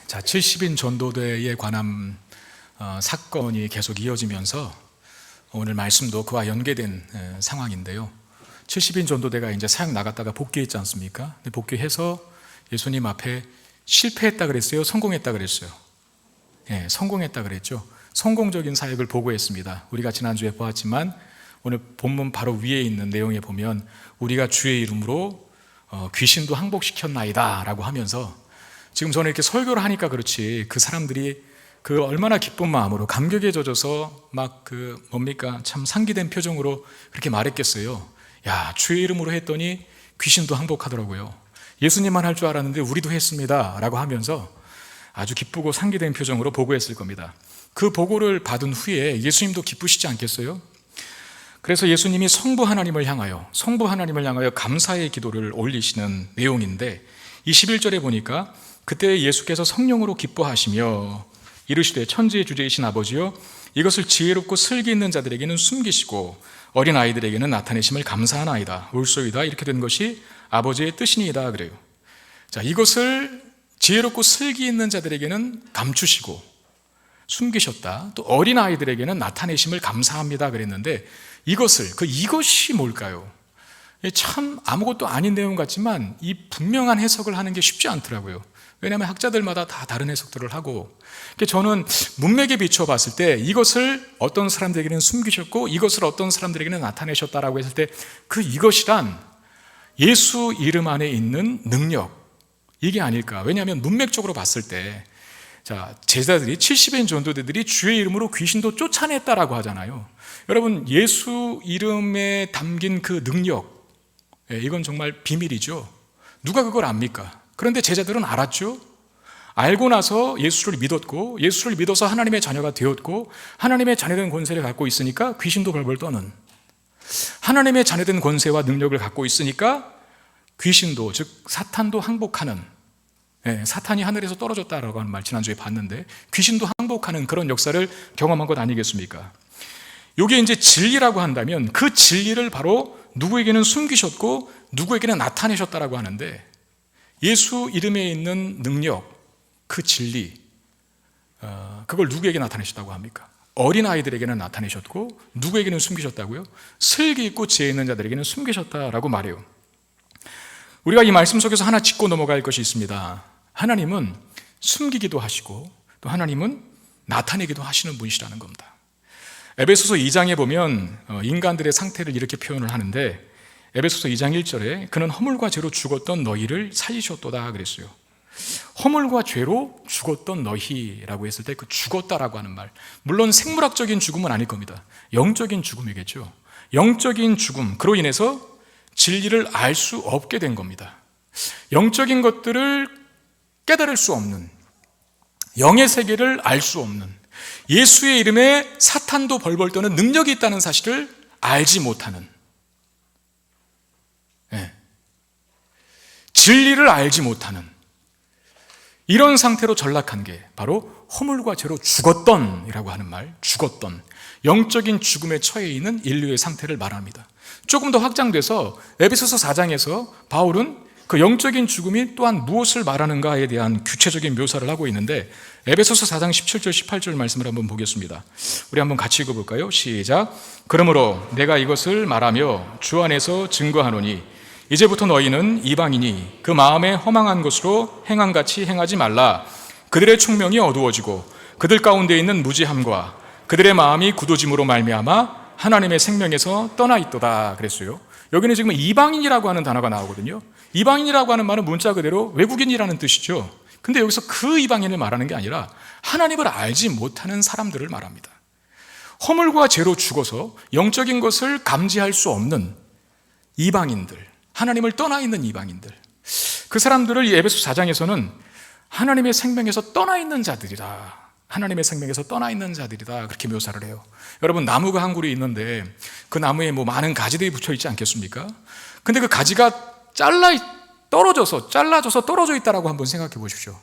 자, 70인 전도대에 관한 사건이 계속 이어지면서 오늘 말씀도 그와 연계된 상황인데요. 70인 전도대가 이제 사역 나갔다가 복귀했지 않습니까? 근데 복귀해서 예수님 앞에 실패했다 그랬어요? 성공했다 그랬어요? 예, 성공했다 그랬죠. 성공적인 사역을 보고했습니다. 우리가 지난주에 보았지만 오늘 본문 바로 위에 있는 내용에 보면 우리가 주의 이름으로 귀신도 항복시켰나이다 라고 하면서, 지금 저는 이렇게 설교를 하니까 그렇지 그 사람들이 그 얼마나 기쁜 마음으로 감격에 젖어서 막 참 상기된 표정으로 그렇게 말했겠어요. 야, 주의 이름으로 했더니 귀신도 항복하더라고요. 예수님만 할 줄 알았는데 우리도 했습니다 라고 하면서 아주 기쁘고 상기된 표정으로 보고했을 겁니다. 그 보고를 받은 후에 예수님도 기쁘시지 않겠어요? 그래서 예수님이 성부 하나님을 향하여 감사의 기도를 올리시는 내용인데, 21절에 보니까 그때 예수께서 성령으로 기뻐하시며 이르시되 천지의 주제이신 아버지여, 이것을 지혜롭고 슬기 있는 자들에게는 숨기시고 어린 아이들에게는 나타내심을 감사하나이다. 옳소이다. 이렇게 된 것이 아버지의 뜻이니이다 그래요. 자, 이것을 지혜롭고 슬기 있는 자들에게는 감추시고 숨기셨다. 또 어린 아이들에게는 나타내심을 감사합니다 그랬는데, 이것이 뭘까요? 참 아무것도 아닌 내용 같지만 이 분명한 해석을 하는 게 쉽지 않더라고요. 왜냐하면 학자들마다 다 다른 해석들을 하고, 저는 문맥에 비추어 봤을 때 이것을 어떤 사람들에게는 숨기셨고 이것을 어떤 사람들에게는 나타내셨다라고 했을 때 그 이것이란 예수 이름 안에 있는 능력, 이게 아닐까. 왜냐하면 문맥적으로 봤을 때 제자들이 70인 전도대들이 주의 이름으로 귀신도 쫓아냈다라고 하잖아요. 여러분, 예수 이름에 담긴 그 능력, 이건 정말 비밀이죠. 누가 그걸 압니까? 그런데 제자들은 알았죠. 알고 나서 예수를 믿었고, 예수를 믿어서 하나님의 자녀가 되었고, 하나님의 자녀된 권세를 갖고 있으니까 귀신도 벌벌 떠는, 하나님의 자녀된 권세와 능력을 갖고 있으니까 귀신도, 즉 사탄도 항복하는, 사탄이 하늘에서 떨어졌다라고 하는 말 지난주에 봤는데 귀신도 항복하는 그런 역사를 경험한 것 아니겠습니까? 이게 이제 진리라고 한다면 그 진리를 바로 누구에게는 숨기셨고 누구에게는 나타내셨다라고 하는데, 예수 이름에 있는 능력, 그 진리, 그걸 누구에게 나타내셨다고 합니까? 어린아이들에게는 나타내셨고 누구에게는 숨기셨다고요? 슬기 있고 지혜 있는 자들에게는 숨기셨다라고 말해요. 우리가 이 말씀 속에서 하나 짚고 넘어갈 것이 있습니다. 하나님은 숨기기도 하시고 또 하나님은 나타내기도 하시는 분이시라는 겁니다. 에베소서 2장에 보면 인간들의 상태를 이렇게 표현을 하는데, 에베소서 2장 1절에 그는 허물과 죄로 죽었던 너희를 살리셨도다 그랬어요. 허물과 죄로 죽었던 너희라고 했을 때 그 죽었다라고 하는 말, 물론 생물학적인 죽음은 아닐 겁니다. 영적인 죽음이겠죠. 영적인 죽음, 그로 인해서 진리를 알 수 없게 된 겁니다. 영적인 것들을 깨달을 수 없는, 영의 세계를 알 수 없는, 예수의 이름에 사탄도 벌벌 떠는 능력이 있다는 사실을 알지 못하는, 진리를 알지 못하는 이런 상태로 전락한 게 바로 허물과 죄로 죽었던이라고 하는 말, 죽었던, 영적인 죽음에 처해 있는 인류의 상태를 말합니다. 조금 더 확장돼서 에베소서 4장에서 바울은 그 영적인 죽음이 또한 무엇을 말하는가에 대한 구체적인 묘사를 하고 있는데, 에베소서 4장 17절 18절 말씀을 한번 보겠습니다. 우리 한번 같이 읽어볼까요? 시작. 그러므로 내가 이것을 말하며 주 안에서 증거하노니 이제부터 너희는 이방인이 그 마음에 허망한 것으로 행함같이 행하지 말라. 그들의 총명이 어두워지고 그들 가운데 있는 무지함과 그들의 마음이 굳어짐으로 말미암아 하나님의 생명에서 떠나 있도다 그랬어요. 여기는 지금 이방인이라고 하는 단어가 나오거든요. 이방인이라고 하는 말은 문자 그대로 외국인이라는 뜻이죠. 근데 여기서 그 이방인을 말하는 게 아니라 하나님을 알지 못하는 사람들을 말합니다. 허물과 죄로 죽어서 영적인 것을 감지할 수 없는 이방인들, 하나님을 떠나 있는 이방인들, 그 사람들을 이 에베소 4장에서는 하나님의 생명에서 떠나 있는 자들이다, 하나님의 생명에서 떠나 있는 자들이다, 그렇게 묘사를 해요. 여러분, 나무가 한 그루 있는데 그 나무에 많은 가지들이 붙여 있지 않겠습니까? 근데 그 가지가 잘라져서 떨어져 있다라고 한번 생각해 보십시오.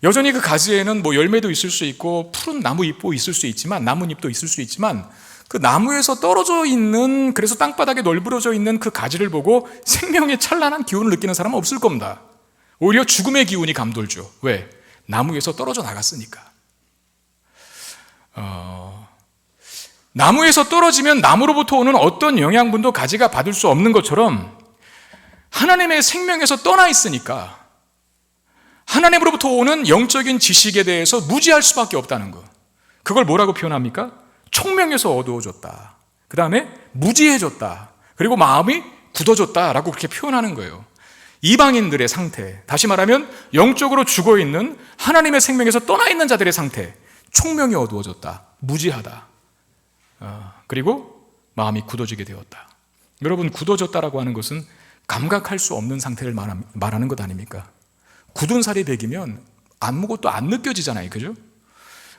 여전히 그 가지에는 열매도 있을 수 있고 푸른 나무 잎도 있을 수 있지만, 나뭇잎도 있을 수 있지만, 그 나무에서 떨어져 있는, 그래서 땅바닥에 널브러져 있는 그 가지를 보고 생명의 찬란한 기운을 느끼는 사람은 없을 겁니다. 오히려 죽음의 기운이 감돌죠. 왜? 나무에서 떨어져 나갔으니까. 나무에서 떨어지면 나무로부터 오는 어떤 영양분도 가지가 받을 수 없는 것처럼 하나님의 생명에서 떠나 있으니까 하나님으로부터 오는 영적인 지식에 대해서 무지할 수밖에 없다는 것. 그걸 뭐라고 표현합니까? 총명에서 어두워졌다. 그 다음에 무지해졌다. 그리고 마음이 굳어졌다라고 그렇게 표현하는 거예요. 이방인들의 상태, 다시 말하면 영적으로 죽어있는 하나님의 생명에서 떠나 있는 자들의 상태, 총명이 어두워졌다, 무지하다, 그리고 마음이 굳어지게 되었다. 여러분, 굳어졌다라고 하는 것은 감각할 수 없는 상태를 말하는 것 아닙니까? 굳은 살이 배기면 아무것도 안 느껴지잖아요, 그죠?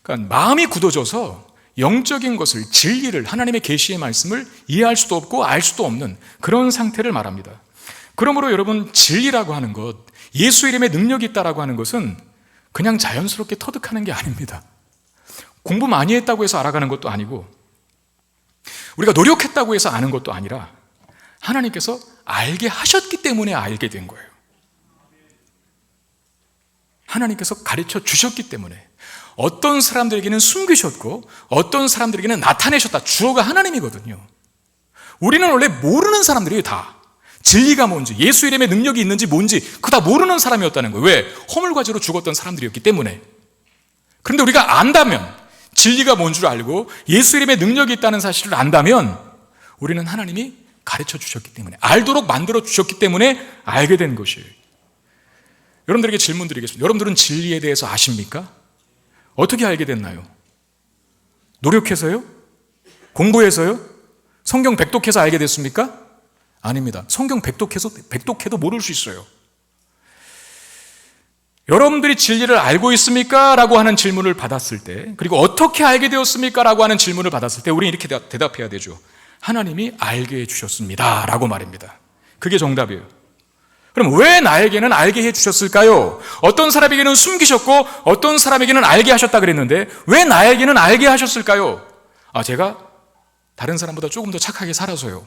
그러니까 마음이 굳어져서 영적인 것을, 진리를, 하나님의 계시의 말씀을 이해할 수도 없고 알 수도 없는 그런 상태를 말합니다. 그러므로 여러분, 진리라고 하는 것, 예수 이름에 능력이 있다라고 하는 것은 그냥 자연스럽게 터득하는 게 아닙니다. 공부 많이 했다고 해서 알아가는 것도 아니고 우리가 노력했다고 해서 아는 것도 아니라 하나님께서 알게 하셨기 때문에 알게 된 거예요. 하나님께서 가르쳐 주셨기 때문에. 어떤 사람들에게는 숨기셨고 어떤 사람들에게는 나타내셨다. 주어가 하나님이거든요. 우리는 원래 모르는 사람들이에요. 다 진리가 뭔지, 예수 이름의 능력이 있는지 뭔지 그거 다 모르는 사람이었다는 거예요. 왜? 허물과지로 죽었던 사람들이었기 때문에. 그런데 우리가 안다면, 진리가 뭔 줄 알고 예수 이름의 능력이 있다는 사실을 안다면 우리는 하나님이 가르쳐 주셨기 때문에, 알도록 만들어 주셨기 때문에 알게 된 것이에요. 여러분들에게 질문 드리겠습니다. 여러분들은 진리에 대해서 아십니까? 어떻게 알게 됐나요? 노력해서요? 공부해서요? 성경 백독해서 알게 됐습니까? 아닙니다. 성경 백독해도 모를 수 있어요. 여러분들이 진리를 알고 있습니까? 라고 하는 질문을 받았을 때, 그리고 어떻게 알게 되었습니까? 라고 하는 질문을 받았을 때 우리는 이렇게 대답해야 되죠. 하나님이 알게 해주셨습니다 라고 말입니다. 그게 정답이에요. 그럼 왜 나에게는 알게 해주셨을까요? 어떤 사람에게는 숨기셨고 어떤 사람에게는 알게 하셨다 그랬는데 왜 나에게는 알게 하셨을까요? 제가 다른 사람보다 조금 더 착하게 살아서요.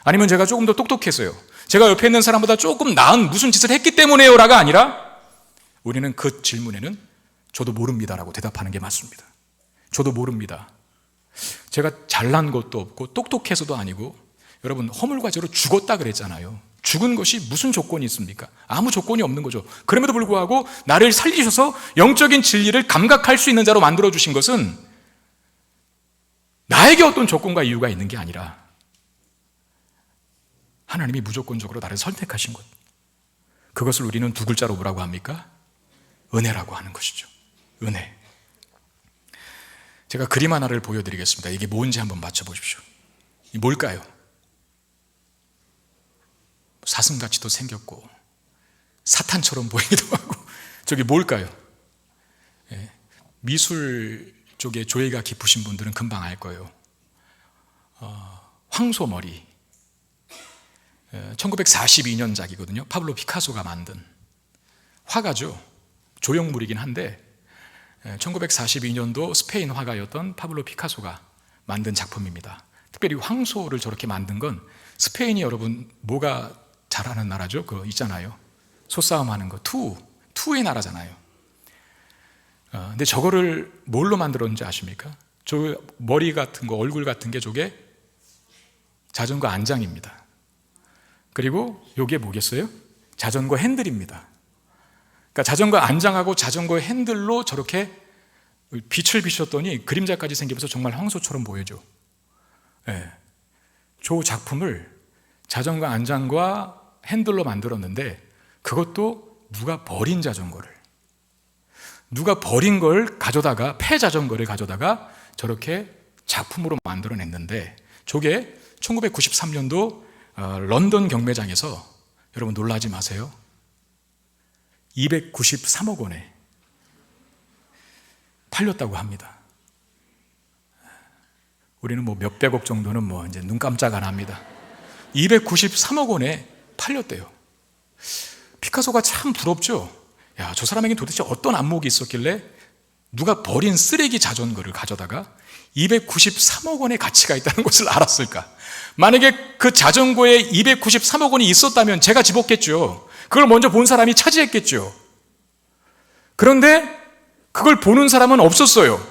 아니면 제가 조금 더 똑똑해서요. 제가 옆에 있는 사람보다 조금 나은 무슨 짓을 했기 때문에요 라가 아니라 우리는 그 질문에는 저도 모릅니다라고 대답하는 게 맞습니다. 저도 모릅니다. 제가 잘난 것도 없고 똑똑해서도 아니고, 여러분 허물과제로 죽었다 그랬잖아요. 죽은 것이 무슨 조건이 있습니까? 아무 조건이 없는 거죠. 그럼에도 불구하고 나를 살리셔서 영적인 진리를 감각할 수 있는 자로 만들어주신 것은 나에게 어떤 조건과 이유가 있는 게 아니라 하나님이 무조건적으로 나를 선택하신 것. 그것을 우리는 두 글자로 뭐라고 합니까? 은혜라고 하는 것이죠. 은혜. 제가 그림 하나를 보여드리겠습니다. 이게 뭔지 한번 맞춰보십시오. 이 뭘까요? 사슴같이도 생겼고 사탄처럼 보이기도 하고 저게 뭘까요? 미술 쪽에 조예가 깊으신 분들은 금방 알 거예요. 황소머리. 1942년작이거든요. 파블로 피카소가 만든 화가죠. 조형물이긴 한데 1942년도 스페인 화가였던 파블로 피카소가 만든 작품입니다. 특별히 황소를 저렇게 만든 건, 스페인이 여러분 뭐가 잘하는 나라죠? 그거 있잖아요. 소싸움 하는 거, 투의 나라잖아요. 근데 저거를 뭘로 만들었는지 아십니까? 저 머리 같은 거, 얼굴 같은 게 저게 자전거 안장입니다. 그리고 요게 뭐겠어요? 자전거 핸들입니다. 그러니까 자전거 안장하고 자전거 핸들로 저렇게 빛을 비췄더니 그림자까지 생기면서 정말 황소처럼 보여져. 네. 저 작품을 자전거 안장과 핸들로 만들었는데 그것도 누가 버린 자전거를, 누가 버린 걸 가져다가, 폐 자전거를 가져다가 저렇게 작품으로 만들어냈는데, 저게 1993년도 런던 경매장에서, 여러분 놀라지 마세요, 293억 원에 팔렸다고 합니다. 우리는 뭐 몇백억 정도는 뭐 이제 눈 깜짝 안 합니다. 293억 원에 팔렸대요. 피카소가 참 부럽죠. 야, 저 사람에게 도대체 어떤 안목이 있었길래 누가 버린 쓰레기 자전거를 가져다가 293억 원의 가치가 있다는 것을 알았을까? 만약에 그 자전거에 293억 원이 있었다면 제가 집었겠죠. 그걸 먼저 본 사람이 차지했겠죠. 그런데 그걸 보는 사람은 없었어요.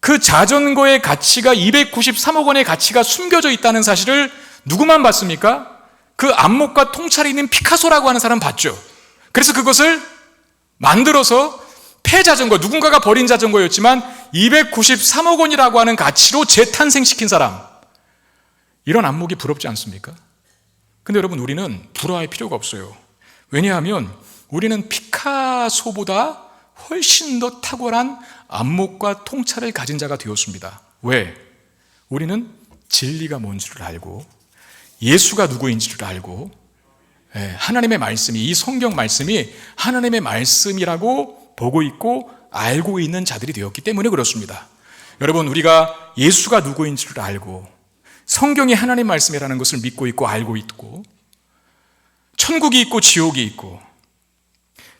그 자전거의 가치가 293억 원의 가치가 숨겨져 있다는 사실을 누구만 봤습니까? 그 안목과 통찰이 있는 피카소라고 하는 사람 봤죠. 그래서 그것을 만들어서 폐자전거, 누군가가 버린 자전거였지만 293억 원이라고 하는 가치로 재탄생시킨 사람. 이런 안목이 부럽지 않습니까? 근데 여러분, 우리는 부러워할 필요가 없어요. 왜냐하면 우리는 피카소보다 훨씬 더 탁월한 안목과 통찰을 가진 자가 되었습니다. 왜? 우리는 진리가 뭔지를 알고 예수가 누구인지를 알고 하나님의 말씀이, 이 성경 말씀이 하나님의 말씀이라고 보고 있고 알고 있는 자들이 되었기 때문에 그렇습니다. 여러분, 우리가 예수가 누구인지를 알고 성경이 하나님 말씀이라는 것을 믿고 있고 알고 있고 천국이 있고 지옥이 있고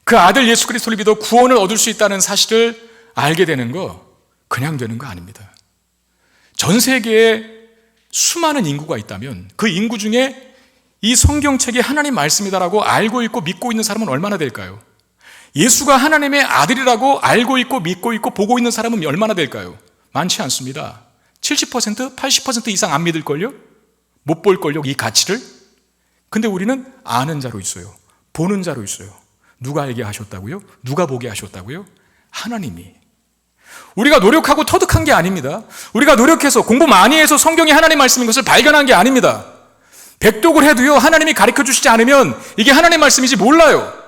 그 아들 예수 그리스도를 믿어 구원을 얻을 수 있다는 사실을 알게 되는 거 그냥 되는 거 아닙니다. 전 세계에 수많은 인구가 있다면 그 인구 중에 이 성경책이 하나님 말씀이다라고 알고 있고 믿고 있는 사람은 얼마나 될까요? 예수가 하나님의 아들이라고 알고 있고 믿고 있고 보고 있는 사람은 얼마나 될까요? 많지 않습니다. 70%, 80% 이상 안 믿을걸요? 못 볼걸요, 이 가치를? 근데 우리는 아는 자로 있어요. 보는 자로 있어요. 누가 알게 하셨다고요? 누가 보게 하셨다고요? 하나님이. 우리가 노력하고 터득한 게 아닙니다. 우리가 노력해서 공부 많이 해서 성경이 하나님 말씀인 것을 발견한 게 아닙니다. 백독을 해도요, 하나님이 가르쳐 주시지 않으면 이게 하나님 말씀인지 몰라요.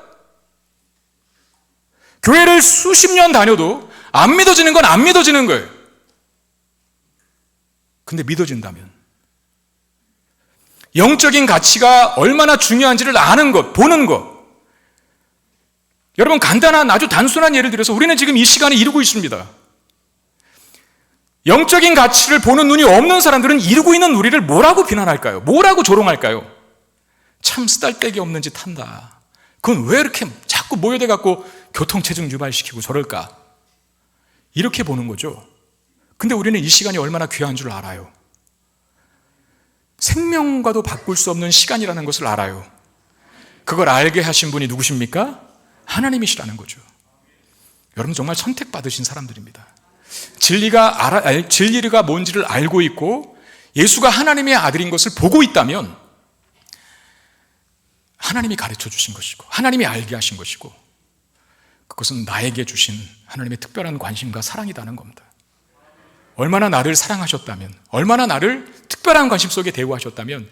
교회를 수십 년 다녀도 안 믿어지는 건 안 믿어지는 거예요. 근데 믿어진다면 영적인 가치가 얼마나 중요한지를 아는 것, 보는 것. 여러분, 간단한 아주 단순한 예를 들어서 우리는 지금 이 시간에 이루고 있습니다. 영적인 가치를 보는 눈이 없는 사람들은 이루고 있는 우리를 뭐라고 비난할까요? 뭐라고 조롱할까요? 참 쓰잘데기 없는 짓 한다. 그건 왜 이렇게 자꾸 모여대 갖고 교통체증 유발시키고 저럴까? 이렇게 보는 거죠. 근데 우리는 이 시간이 얼마나 귀한 줄 알아요. 생명과도 바꿀 수 없는 시간이라는 것을 알아요. 그걸 알게 하신 분이 누구십니까? 하나님이시라는 거죠. 여러분, 정말 선택받으신 사람들입니다. 진리가 뭔지를 알고 있고 예수가 하나님의 아들인 것을 보고 있다면 하나님이 가르쳐 주신 것이고 하나님이 알게 하신 것이고 그것은 나에게 주신 하나님의 특별한 관심과 사랑이라는 겁니다. 얼마나 나를 사랑하셨다면, 얼마나 나를 특별한 관심 속에 대우하셨다면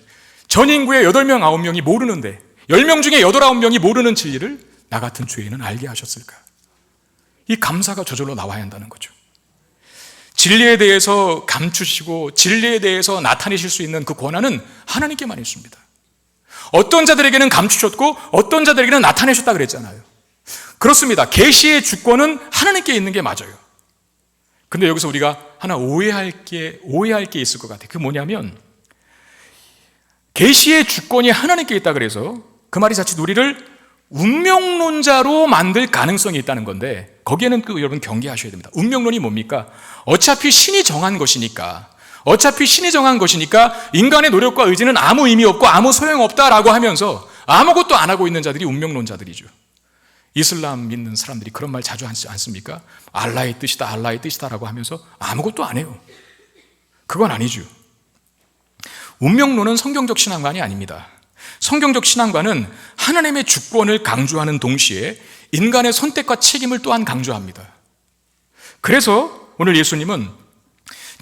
전 인구의 8명, 9명이 모르는데 10명 중에 8, 9명이 모르는 진리를 나 같은 죄인은 알게 하셨을까? 이 감사가 저절로 나와야 한다는 거죠. 진리에 대해서 감추시고 진리에 대해서 나타내실 수 있는 그 권한은 하나님께만 있습니다. 어떤 자들에게는 감추셨고 어떤 자들에게는 나타내셨다 그랬잖아요. 그렇습니다. 계시의 주권은 하나님께 있는 게 맞아요. 근데 여기서 우리가 하나 오해할 게 있을 것 같아요. 그게 뭐냐면 계시의 주권이 하나님께 있다 그래서 그 말이 자칫 우리를 운명론자로 만들 가능성이 있다는 건데 거기에는 여러분 경계하셔야 됩니다. 운명론이 뭡니까? 어차피 신이 정한 것이니까 인간의 노력과 의지는 아무 의미 없고 아무 소용없다라고 하면서 아무것도 안 하고 있는 자들이 운명론자들이죠. 이슬람 믿는 사람들이 그런 말 자주 하지 않습니까? 알라의 뜻이다라고 하면서 아무것도 안 해요. 그건 아니죠. 운명론은 성경적 신앙관이 아닙니다. 성경적 신앙관은 하나님의 주권을 강조하는 동시에 인간의 선택과 책임을 또한 강조합니다. 그래서 오늘 예수님은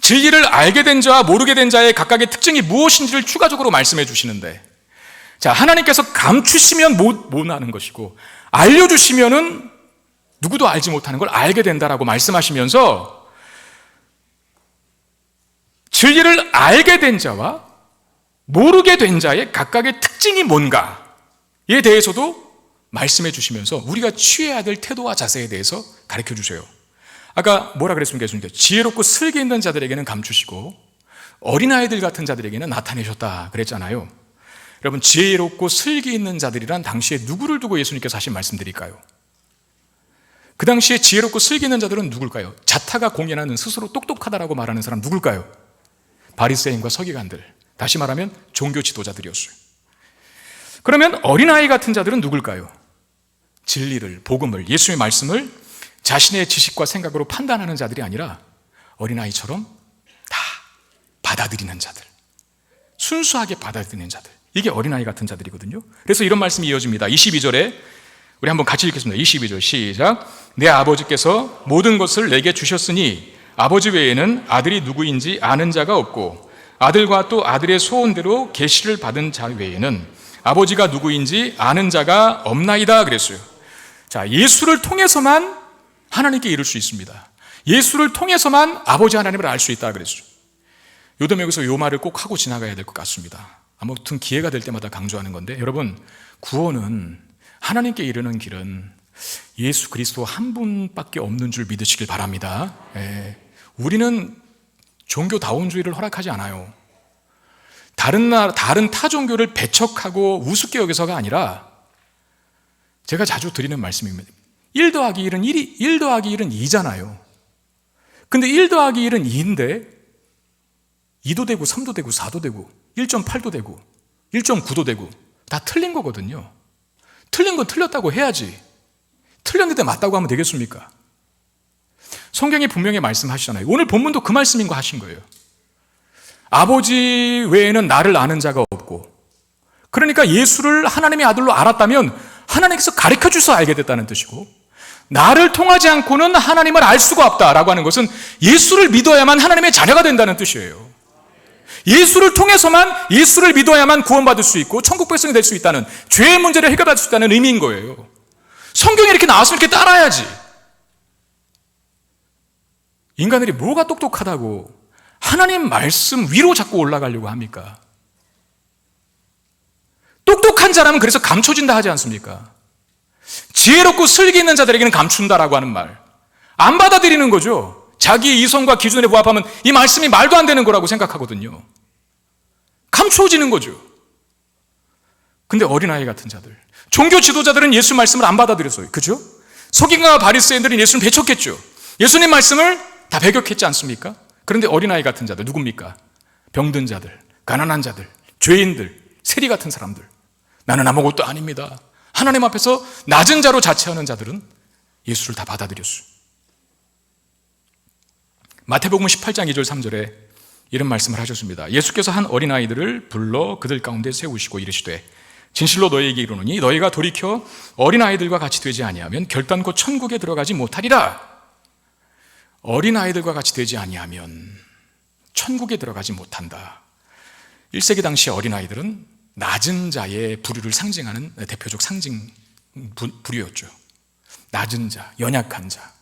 진리를 알게 된 자와 모르게 된 자의 각각의 특징이 무엇인지를 추가적으로 말씀해 주시는데, 자, 하나님께서 감추시면 못 아는 것이고 알려주시면은 누구도 알지 못하는 걸 알게 된다라고 말씀하시면서 진리를 알게 된 자와 모르게 된 자의 각각의 특징이 뭔가에 대해서도 말씀해 주시면서 우리가 취해야 될 태도와 자세에 대해서 가르쳐 주세요. 아까 뭐라 그랬습니까? 예수님께서 지혜롭고 슬기 있는 자들에게는 감추시고 어린아이들 같은 자들에게는 나타내셨다 그랬잖아요. 여러분, 지혜롭고 슬기 있는 자들이란 당시에 누구를 두고 예수님께서 하신 말씀드릴까요? 그 당시에 지혜롭고 슬기 있는 자들은 누굴까요? 자타가 공연하는 스스로 똑똑하다라고 말하는 사람 누굴까요? 바리새인과 서기관들, 다시 말하면 종교 지도자들이었어요. 그러면 어린아이 같은 자들은 누굴까요? 진리를, 복음을, 예수의 말씀을 자신의 지식과 생각으로 판단하는 자들이 아니라 어린아이처럼 다 받아들이는 자들, 순수하게 받아들이는 자들, 이게 어린아이 같은 자들이거든요. 그래서 이런 말씀이 이어집니다. 22절에 우리 한번 같이 읽겠습니다. 22절 시작. 내 아버지께서 모든 것을 내게 주셨으니 아버지 외에는 아들이 누구인지 아는 자가 없고 아들과 또 아들의 소원대로 계시를 받은 자 외에는 아버지가 누구인지 아는 자가 없나이다 그랬어요. 자, 예수를 통해서만 하나님께 이룰 수 있습니다. 예수를 통해서만 아버지 하나님을 알 수 있다 그랬어요. 요즘 여기서 요 말을 꼭 하고 지나가야 될 것 같습니다. 아무튼 기회가 될 때마다 강조하는 건데, 여러분, 구원은, 하나님께 이르는 길은 예수 그리스도 한 분밖에 없는 줄 믿으시길 바랍니다. 우리는 종교다원주의를 허락하지 않아요. 다른 타 종교를 배척하고 우습게 여기서가 아니라, 제가 자주 드리는 말씀입니다. 1 더하기 1은 1 더하기 1은 2잖아요. 근데 1 더하기 1은 2인데 2도 되고 3도 되고 4도 되고 1.8도 되고 1.9도 되고 다 틀린 거거든요. 틀린 건 틀렸다고 해야지. 틀렸는데 맞다고 하면 되겠습니까? 성경이 분명히 말씀하시잖아요. 오늘 본문도 그 말씀인 거 하신 거예요. 아버지 외에는 나를 아는 자가 없고, 그러니까 예수를 하나님의 아들로 알았다면 하나님께서 가르쳐 주셔서 알게 됐다는 뜻이고, 나를 통하지 않고는 하나님을 알 수가 없다라고 하는 것은 예수를 믿어야만 하나님의 자녀가 된다는 뜻이에요. 예수를 통해서만, 예수를 믿어야만 구원받을 수 있고 천국 백성이 될 수 있다는, 죄의 문제를 해결할 수 있다는 의미인 거예요. 성경에 이렇게 나왔으면 이렇게 따라야지. 인간들이 뭐가 똑똑하다고 하나님 말씀 위로 자꾸 올라가려고 합니까? 똑똑한 자라면 그래서 감춰진다 하지 않습니까? 지혜롭고 슬기 있는 자들에게는 감춘다라고 하는 말, 안 받아들이는 거죠. 자기의 이성과 기준에 부합하면 이 말씀이 말도 안 되는 거라고 생각하거든요. 감춰지는 거죠. 근데 어린아이 같은 자들, 종교 지도자들은 예수 말씀을 안 받아들였어요. 그죠? 서기관과 바리새인들은 예수를 배척했죠. 예수님 말씀을 다 배격했지 않습니까? 그런데 어린아이 같은 자들 누굽니까? 병든 자들, 가난한 자들, 죄인들, 세리 같은 사람들, 나는 아무것도 아닙니다, 하나님 앞에서 낮은 자로 자처하는 자들은 예수를 다 받아들였어요. 마태복음 18장 2절 3절에 이런 말씀을 하셨습니다. 예수께서 한 어린아이들을 불러 그들 가운데 세우시고 이르시되 진실로 너희에게 이르노니 너희가 돌이켜 어린아이들과 같이 되지 아니하면 결단코 천국에 들어가지 못하리라. 어린아이들과 같이 되지 아니하면 천국에 들어가지 못한다. 1세기 당시 어린아이들은 낮은 자의 부류를 상징하는 대표적 상징 부류였죠. 낮은 자, 연약한 자.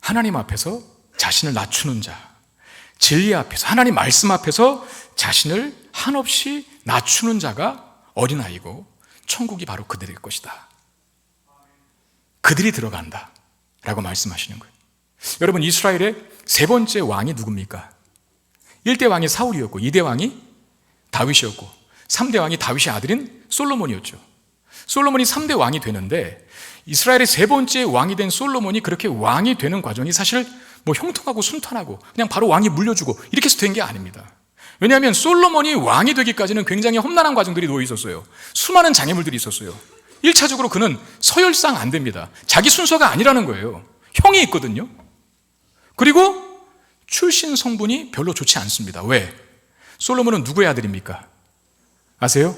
하나님 앞에서 자신을 낮추는 자, 진리 앞에서, 하나님 말씀 앞에서 자신을 한없이 낮추는 자가 어린아이고 천국이 바로 그들일 것이다. 그들이 들어간다 라고 말씀하시는 거예요. 여러분, 이스라엘의 세 번째 왕이 누굽니까? 1대 왕이 사울이었고 2대 왕이 다윗이었고 3대 왕이 다윗의 아들인 솔로몬이었죠. 솔로몬이 3대 왕이 되는데 이스라엘의 세 번째 왕이 된 솔로몬이 그렇게 왕이 되는 과정이 사실 뭐 형통하고 순탄하고 그냥 바로 왕이 물려주고 이렇게 해서 된 게 아닙니다. 왜냐하면 솔로몬이 왕이 되기까지는 굉장히 험난한 과정들이 놓여 있었어요. 수많은 장애물들이 있었어요. 1차적으로 그는 서열상 안 됩니다. 자기 순서가 아니라는 거예요. 형이 있거든요. 그리고 출신 성분이 별로 좋지 않습니다. 왜? 솔로몬은 누구의 아들입니까? 아세요?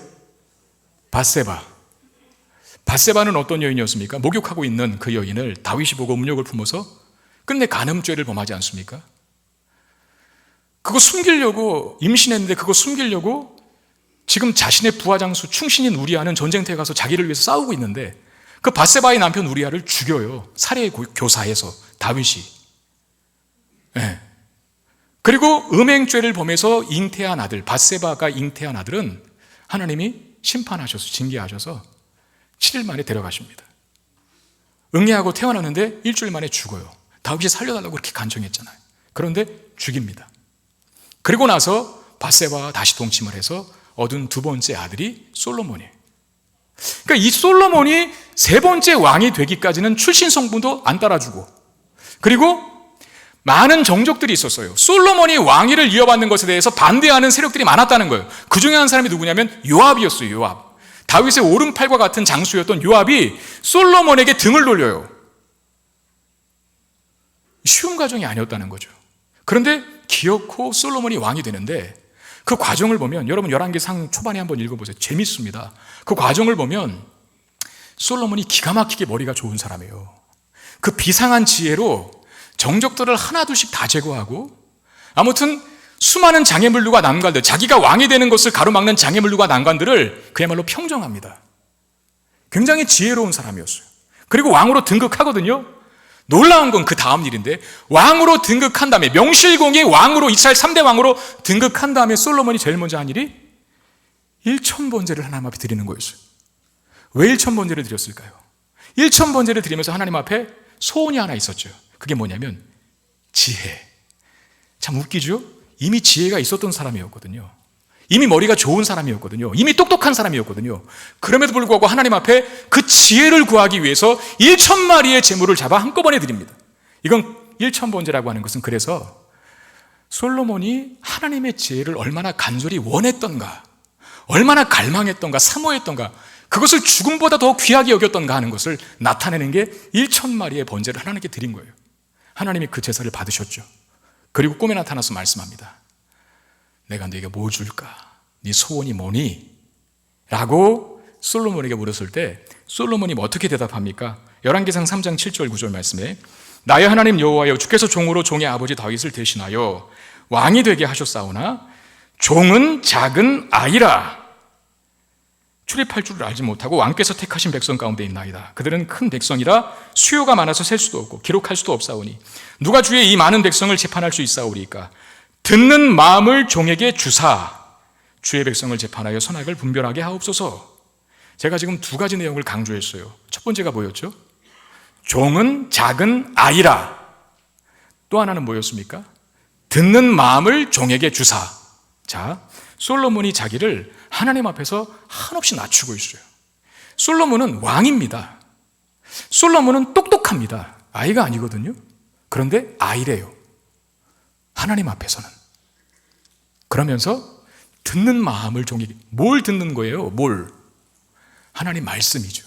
밧세바. 밧세바는 어떤 여인이었습니까? 목욕하고 있는 그 여인을 다윗이 보고 음욕을 품어서 끝내 간음죄를 범하지 않습니까? 그거 숨기려고 임신했는데 그거 숨기려고 지금 자신의 부하장수 충신인 우리아는 전쟁터에 가서 자기를 위해서 싸우고 있는데 그 밧세바의 남편 우리아를 죽여요. 살해 교사해서 다윗이. 네. 그리고 음행죄를 범해서 잉태한 아들, 밧세바가 잉태한 아들은 하나님이 심판하셔서 징계하셔서 7일 만에 데려가십니다. 응애하고 태어나는데 일주일 만에 죽어요. 다윗이 살려달라고 그렇게 간청했잖아요. 그런데 죽입니다. 그리고 나서 밧세바와 다시 동침을 해서 얻은 두 번째 아들이 솔로몬이에요. 그러니까 이 솔로몬이 세 번째 왕이 되기까지는 출신 성분도 안 따라주고, 그리고 많은 정적들이 있었어요. 솔로몬이 왕위를 이어받는 것에 대해서 반대하는 세력들이 많았다는 거예요. 그 중에 한 사람이 누구냐면 요압이었어요. 요압. 다윗의 오른팔과 같은 장수였던 요압이 솔로몬에게 등을 돌려요. 쉬운 과정이 아니었다는 거죠. 그런데 기어코 솔로몬이 왕이 되는데 그 과정을 보면, 여러분 열왕기상 초반에 한번 읽어보세요. 재밌습니다. 그 과정을 보면 솔로몬이 기가 막히게 머리가 좋은 사람이에요. 그 비상한 지혜로 정적들을 하나둘씩 다 제거하고, 아무튼 수많은 장애물들과 난관들, 자기가 왕이 되는 것을 가로막는 장애물들과 난관들을 그야말로 평정합니다. 굉장히 지혜로운 사람이었어요. 그리고 왕으로 등극하거든요. 놀라운 건 그 다음 일인데, 왕으로 등극한 다음에, 명실공히 왕으로, 이스라엘 3대 왕으로 등극한 다음에 솔로몬이 제일 먼저 한 일이 1,000번제를 하나님 앞에 드리는 거였어요. 왜 1,000번제를 드렸을까요? 1,000번제를 드리면서 하나님 앞에 소원이 하나 있었죠. 그게 뭐냐면 지혜. 참 웃기죠? 이미 지혜가 있었던 사람이었거든요. 이미 머리가 좋은 사람이었거든요. 이미 똑똑한 사람이었거든요. 그럼에도 불구하고 하나님 앞에 그 지혜를 구하기 위해서 1,000마리의 제물을 잡아 한꺼번에 드립니다. 이건 1,000번제라고 하는 것은, 그래서 솔로몬이 하나님의 지혜를 얼마나 간절히 원했던가, 얼마나 갈망했던가, 사모했던가, 그것을 죽음보다 더 귀하게 여겼던가 하는 것을 나타내는 게 1,000마리의 번제를 하나님께 드린 거예요. 하나님이 그 제사를 받으셨죠. 그리고 꿈에 나타나서 말씀합니다. 내가 너에게 뭐 줄까? 네 소원이 뭐니? 라고 솔로몬에게 물었을 때 솔로몬이 어떻게 대답합니까? 열왕기상 3장 7절 9절 말씀에, 나의 하나님 여호와여, 주께서 종으로 종의 아버지 다윗을 대신하여 왕이 되게 하셨사오나 종은 작은 아이라 출입할 줄을 알지 못하고 왕께서 택하신 백성 가운데 있나이다. 그들은 큰 백성이라 수요가 많아서 셀 수도 없고 기록할 수도 없사오니 누가 주의 이 많은 백성을 재판할 수 있사오리까? 듣는 마음을 종에게 주사 주의 백성을 재판하여 선악을 분별하게 하옵소서. 제가 지금 두 가지 내용을 강조했어요. 첫 번째가 뭐였죠? 종은 작은 아이라. 또 하나는 뭐였습니까? 듣는 마음을 종에게 주사. 자, 솔로몬이 자기를 하나님 앞에서 한없이 낮추고 있어요. 솔로몬은 왕입니다. 솔로몬은 똑똑합니다. 아이가 아니거든요. 그런데 아이래요. 하나님 앞에서는. 그러면서 듣는 마음을 종에게, 뭘 듣는 거예요? 뭘? 하나님 말씀이죠.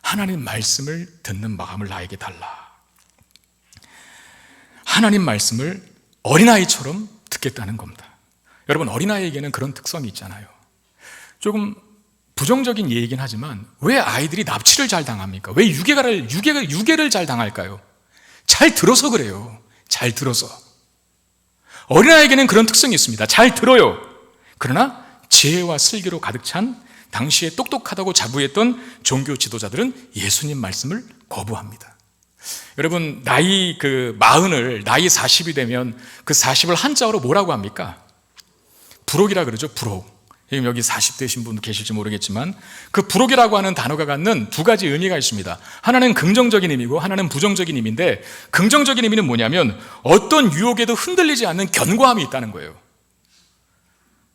하나님 말씀을 듣는 마음을 나에게 달라. 하나님 말씀을 어린아이처럼 듣겠다는 겁니다. 여러분, 어린아이에게는 그런 특성이 있잖아요. 조금 부정적인 예이긴 하지만 왜 아이들이 납치를 잘 당합니까? 왜 유괴를 잘 당할까요? 잘 들어서 그래요. 잘 들어서. 어린아이에게는 그런 특성이 있습니다. 잘 들어요. 그러나 지혜와 슬기로 가득 찬 당시에 똑똑하다고 자부했던 종교 지도자들은 예수님 말씀을 거부합니다. 여러분, 나이 40이 되면 그 40을 한자어로 뭐라고 합니까? 부록이라 그러죠. 부록. 여기 40대신 분 계실지 모르겠지만 그 부록이라고 하는 단어가 갖는 두 가지 의미가 있습니다. 하나는 긍정적인 의미고 하나는 부정적인 의미인데, 긍정적인 의미는 뭐냐면 어떤 유혹에도 흔들리지 않는 견고함이 있다는 거예요.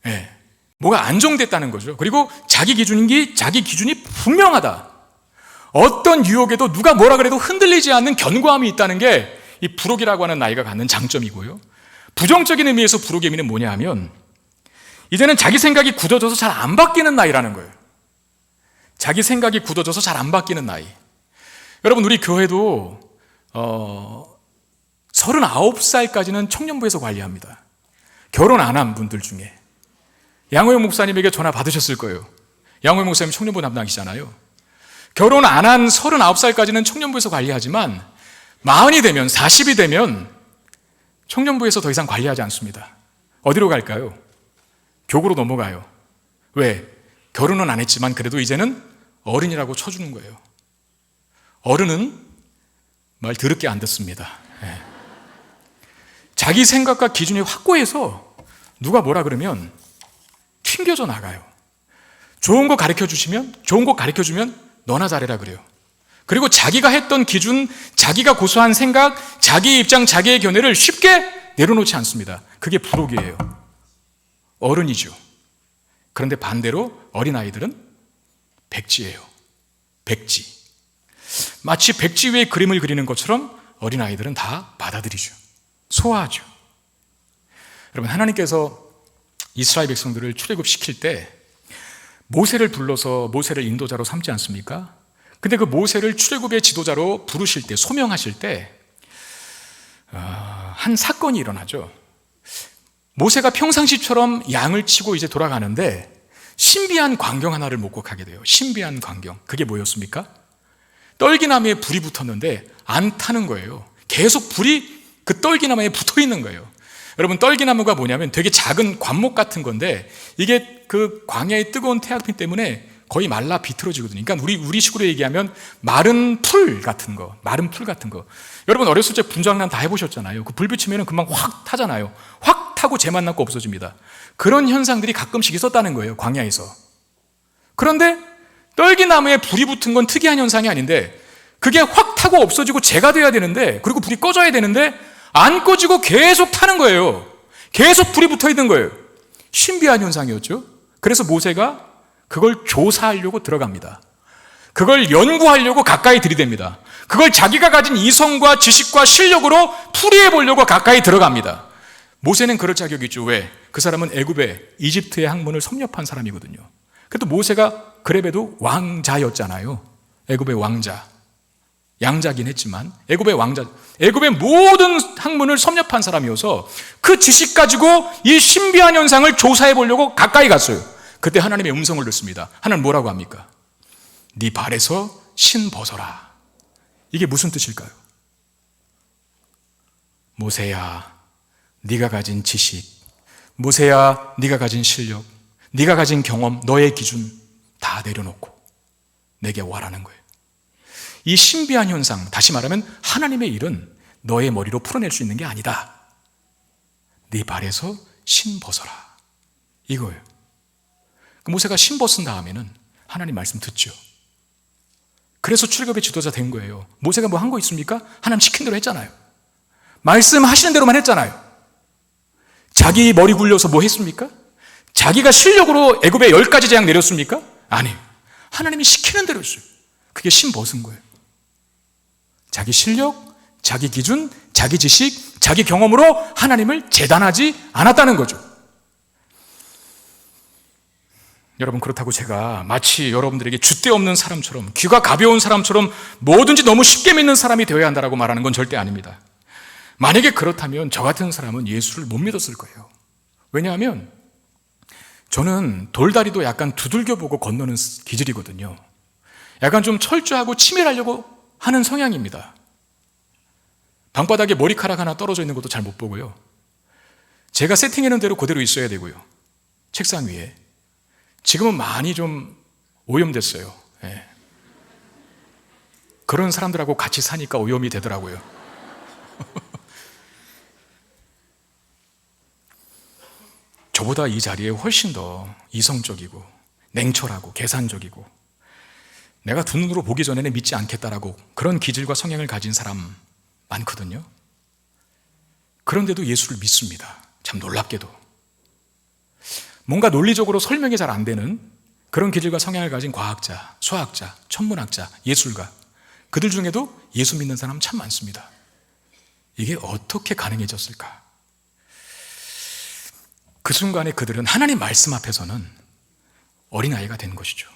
네. 뭐가 안정됐다는 거죠. 그리고 자기 기준이 분명하다. 어떤 유혹에도 누가 뭐라 그래도 흔들리지 않는 견고함이 있다는 게 이 부록이라고 하는 나이가 갖는 장점이고요. 부정적인 의미에서 부록의 의미는 뭐냐 하면 이제는 자기 생각이 굳어져서 잘 안 바뀌는 나이라는 거예요. 자기 생각이 굳어져서 잘 안 바뀌는 나이. 여러분, 우리 교회도 39살까지는 청년부에서 관리합니다. 결혼 안 한 분들 중에. 양호영 목사님에게 전화 받으셨을 거예요. 양호영 목사님 청년부 담당이시잖아요. 결혼 안 한 39살까지는 청년부에서 관리하지만 40이 되면, 40이 되면 청년부에서 더 이상 관리하지 않습니다. 어디로 갈까요? 교구로 넘어가요. 왜? 결혼은 안 했지만 그래도 이제는 어른이라고 쳐주는 거예요. 어른은 말 더럽게 안 듣습니다. 네. 자기 생각과 기준이 확고해서 누가 뭐라 그러면 튕겨져 나가요. 좋은 거 가르쳐주면 너나 잘해라 그래요. 그리고 자기가 했던 기준, 자기가 고수한 생각, 자기 입장, 자기의 견해를 쉽게 내려놓지 않습니다. 그게 부록이에요. 어른이죠. 그런데 반대로 어린아이들은 백지예요. 백지. 마치 백지 위에 그림을 그리는 것처럼 어린아이들은 다 받아들이죠. 소화하죠. 여러분, 하나님께서 이스라엘 백성들을 출애굽시킬 때 모세를 불러서 모세를 인도자로 삼지 않습니까? 근데 그 모세를 출애굽의 지도자로 부르실 때, 소명하실 때 한 사건이 일어나죠. 모세가 평상시처럼 양을 치고 이제 돌아가는데 신비한 광경 하나를 목격하게 돼요. 신비한 광경. 그게 뭐였습니까? 떨기나무에 불이 붙었는데 안 타는 거예요. 계속 불이 그 떨기나무에 붙어 있는 거예요. 여러분, 떨기나무가 뭐냐면 되게 작은 관목 같은 건데 이게 그 광야의 뜨거운 태양빛 때문에 거의 말라 비틀어지거든요. 그러니까 우리식으로 얘기하면 마른 풀 같은 거, 여러분 어렸을 때 분장난 다 해보셨잖아요. 그 불 붙이면 금방 확 타잖아요. 확 타고 재만 남고 없어집니다. 그런 현상들이 가끔씩 있었다는 거예요, 광야에서. 그런데 떨기나무에 불이 붙은 건 특이한 현상이 아닌데 그게 확 타고 없어지고 재가 돼야 되는데, 그리고 불이 꺼져야 되는데 안 꺼지고 계속 타는 거예요. 계속 불이 붙어 있는 거예요. 신비한 현상이었죠. 그래서 모세가 그걸 조사하려고 들어갑니다. 그걸 연구하려고 가까이 들이댑니다. 그걸 자기가 가진 이성과 지식과 실력으로 풀이해 보려고 가까이 들어갑니다. 모세는 그럴 자격이 있죠. 왜? 그 사람은 애굽의 이집트의 학문을 섭렵한 사람이거든요. 그래도 모세가 그래봬도 왕자였잖아요. 애굽의 왕자. 양자긴 했지만 애굽의 왕자, 애굽의 모든 학문을 섭렵한 사람이어서 그 지식 가지고 이 신비한 현상을 조사해 보려고 가까이 갔어요. 그때 하나님의 음성을 듣습니다. 하나님 뭐라고 합니까? 네 발에서 신 벗어라. 이게 무슨 뜻일까요? 모세야, 네가 가진 지식, 모세야, 네가 가진 실력, 네가 가진 경험, 너의 기준 다 내려놓고 내게 와라는 거예요. 이 신비한 현상, 다시 말하면 하나님의 일은 너의 머리로 풀어낼 수 있는 게 아니다. 네 발에서 신 벗어라. 이거예요. 모세가 신 벗은 다음에는 하나님 말씀 듣죠. 그래서 출애굽의 지도자 된 거예요. 모세가 뭐 한 거 있습니까? 하나님 시킨 대로 했잖아요. 말씀하시는 대로만 했잖아요. 자기 머리 굴려서 뭐 했습니까? 자기가 실력으로 애굽에 10가지 재앙 내렸습니까? 아니에요. 하나님이 시키는 대로 했어요. 그게 신 벗은 거예요. 자기 실력, 자기 기준, 자기 지식, 자기 경험으로 하나님을 재단하지 않았다는 거죠. 여러분, 그렇다고 제가 마치 여러분들에게 줏대 없는 사람처럼, 귀가 가벼운 사람처럼 뭐든지 너무 쉽게 믿는 사람이 되어야 한다고 말하는 건 절대 아닙니다. 만약에 그렇다면 저 같은 사람은 예수를 못 믿었을 거예요. 왜냐하면 저는 돌다리도 약간 두들겨 보고 건너는 기질이거든요. 약간 좀 철저하고 치밀하려고 하는 성향입니다. 방바닥에 머리카락 하나 떨어져 있는 것도 잘 못 보고요. 제가 세팅해 놓은 대로 그대로 있어야 되고요. 책상 위에. 지금은 많이 좀 오염됐어요. 예. 그런 사람들하고 같이 사니까 오염이 되더라고요. 저보다 이 자리에 훨씬 더 이성적이고 냉철하고 계산적이고 내가 두 눈으로 보기 전에는 믿지 않겠다라고 그런 기질과 성향을 가진 사람 많거든요. 그런데도 예수를 믿습니다. 참 놀랍게도. 뭔가 논리적으로 설명이 잘 안 되는 그런 기질과 성향을 가진 과학자, 수학자, 천문학자, 예술가, 그들 중에도 예수 믿는 사람 참 많습니다. 이게 어떻게 가능해졌을까? 그 순간에 그들은 하나님 말씀 앞에서는 어린아이가 된 것이죠.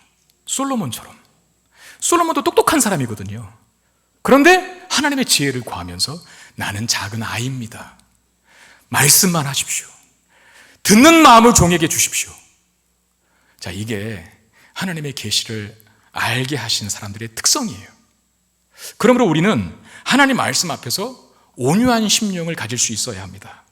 솔로몬처럼. 솔로몬도 똑똑한 사람이거든요. 그런데 하나님의 지혜를 구하면서 나는 작은 아이입니다. 말씀만 하십시오. 듣는 마음을 종에게 주십시오. 자, 이게 하나님의 계시를 알게 하신 사람들의 특성이에요. 그러므로 우리는 하나님 말씀 앞에서 온유한 심령을 가질 수 있어야 합니다.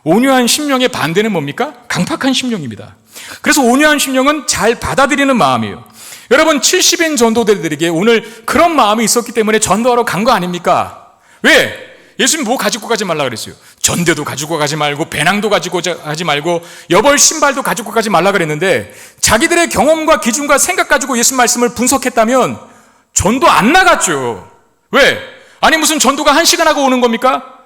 온유한 심령의 반대는 뭡니까? 강팍한 심령입니다. 그래서 온유한 심령은 잘 받아들이는 마음이에요. 여러분, 70인 전도대들에게 오늘 그런 마음이 있었기 때문에 전도하러 간 거 아닙니까? 왜? 예수님 뭐 가지고 가지 말라 그랬어요? 전대도 가지고 가지 말고 배낭도 가지고 가지 말고 여벌 신발도 가지고 가지 말라 그랬는데 자기들의 경험과 기준과 생각 가지고 예수 말씀을 분석했다면 전도 안 나갔죠. 왜? 아니 무슨 전도가 1시간 하고 오는 겁니까?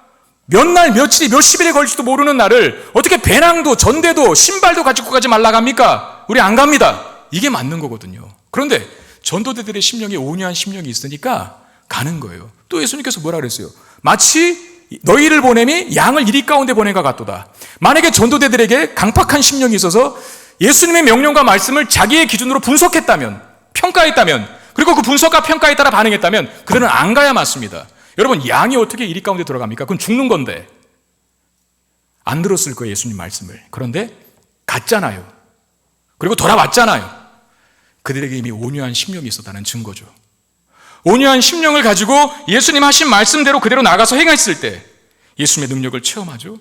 몇 날, 며칠이, 몇십일에 걸릴지도 모르는 날을 어떻게 배낭도 전대도 신발도 가지고 가지 말라 갑니까? 우리 안 갑니다. 이게 맞는 거거든요. 그런데 전도대들의 심령이 온유한 심령이 있으니까 가는 거예요. 또 예수님께서 뭐라 그랬어요? 마치 너희를 보냄이 양을 이리 가운데 보낸 것 같도다. 만약에 전도대들에게 강팍한 심령이 있어서 예수님의 명령과 말씀을 자기의 기준으로 분석했다면, 평가했다면, 그리고 그 분석과 평가에 따라 반응했다면 그들은 안 가야 맞습니다. 여러분, 양이 어떻게 이리 가운데 들어갑니까? 그건 죽는 건데. 안 들었을 거예요, 예수님 말씀을. 그런데 갔잖아요. 그리고 돌아왔잖아요. 그들에게 이미 온유한 심령이 있었다는 증거죠. 온유한 심령을 가지고 예수님 하신 말씀대로 그대로 나가서 행했을 때 예수님의 능력을 체험하죠.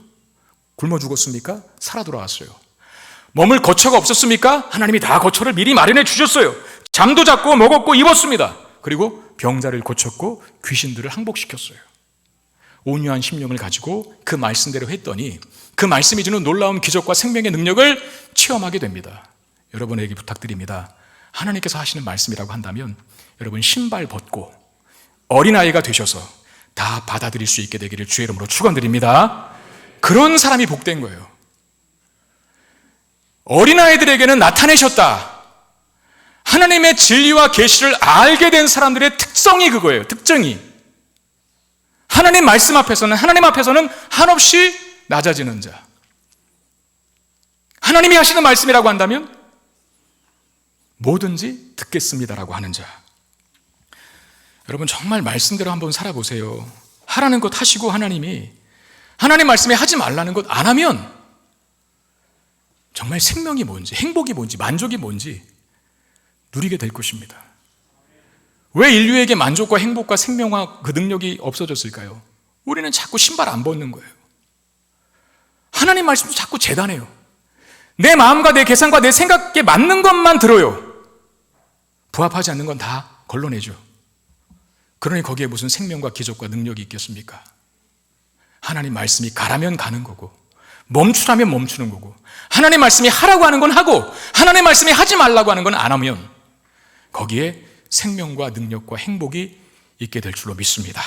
굶어 죽었습니까? 살아 돌아왔어요. 머물 거처가 없었습니까? 하나님이 다 거처를 미리 마련해 주셨어요. 잠도 잤고 먹었고 입었습니다. 그리고 병자를 고쳤고 귀신들을 항복시켰어요. 온유한 심령을 가지고 그 말씀대로 했더니 그 말씀이 주는 놀라운 기적과 생명의 능력을 체험하게 됩니다. 여러분에게 부탁드립니다. 하나님께서 하시는 말씀이라고 한다면 여러분 신발 벗고 어린아이가 되셔서 다 받아들일 수 있게 되기를 주의 이름으로 축원드립니다. 그런 사람이 복된 거예요. 어린아이들에게는 나타내셨다. 하나님의 진리와 계시를 알게 된 사람들의 특성이 그거예요. 특징이. 하나님 말씀 앞에서는, 하나님 앞에서는 한없이 낮아지는 자. 하나님이 하시는 말씀이라고 한다면 뭐든지 듣겠습니다라고 하는 자. 여러분 정말 말씀대로 한번 살아보세요. 하라는 것 하시고 하나님이 하나님 말씀에 하지 말라는 것 안 하면 정말 생명이 뭔지, 행복이 뭔지, 만족이 뭔지 누리게 될 것입니다. 왜 인류에게 만족과 행복과 생명과 그 능력이 없어졌을까요? 우리는 자꾸 신발 안 벗는 거예요. 하나님 말씀도 자꾸 재단해요. 내 마음과 내 계산과 내 생각에 맞는 것만 들어요. 부합하지 않는 건 다 걸러내죠. 그러니 거기에 무슨 생명과 기적과 능력이 있겠습니까? 하나님 말씀이 가라면 가는 거고 멈추라면 멈추는 거고 하나님 말씀이 하라고 하는 건 하고 하나님 말씀이 하지 말라고 하는 건 안 하면 거기에 생명과 능력과 행복이 있게 될 줄로 믿습니다.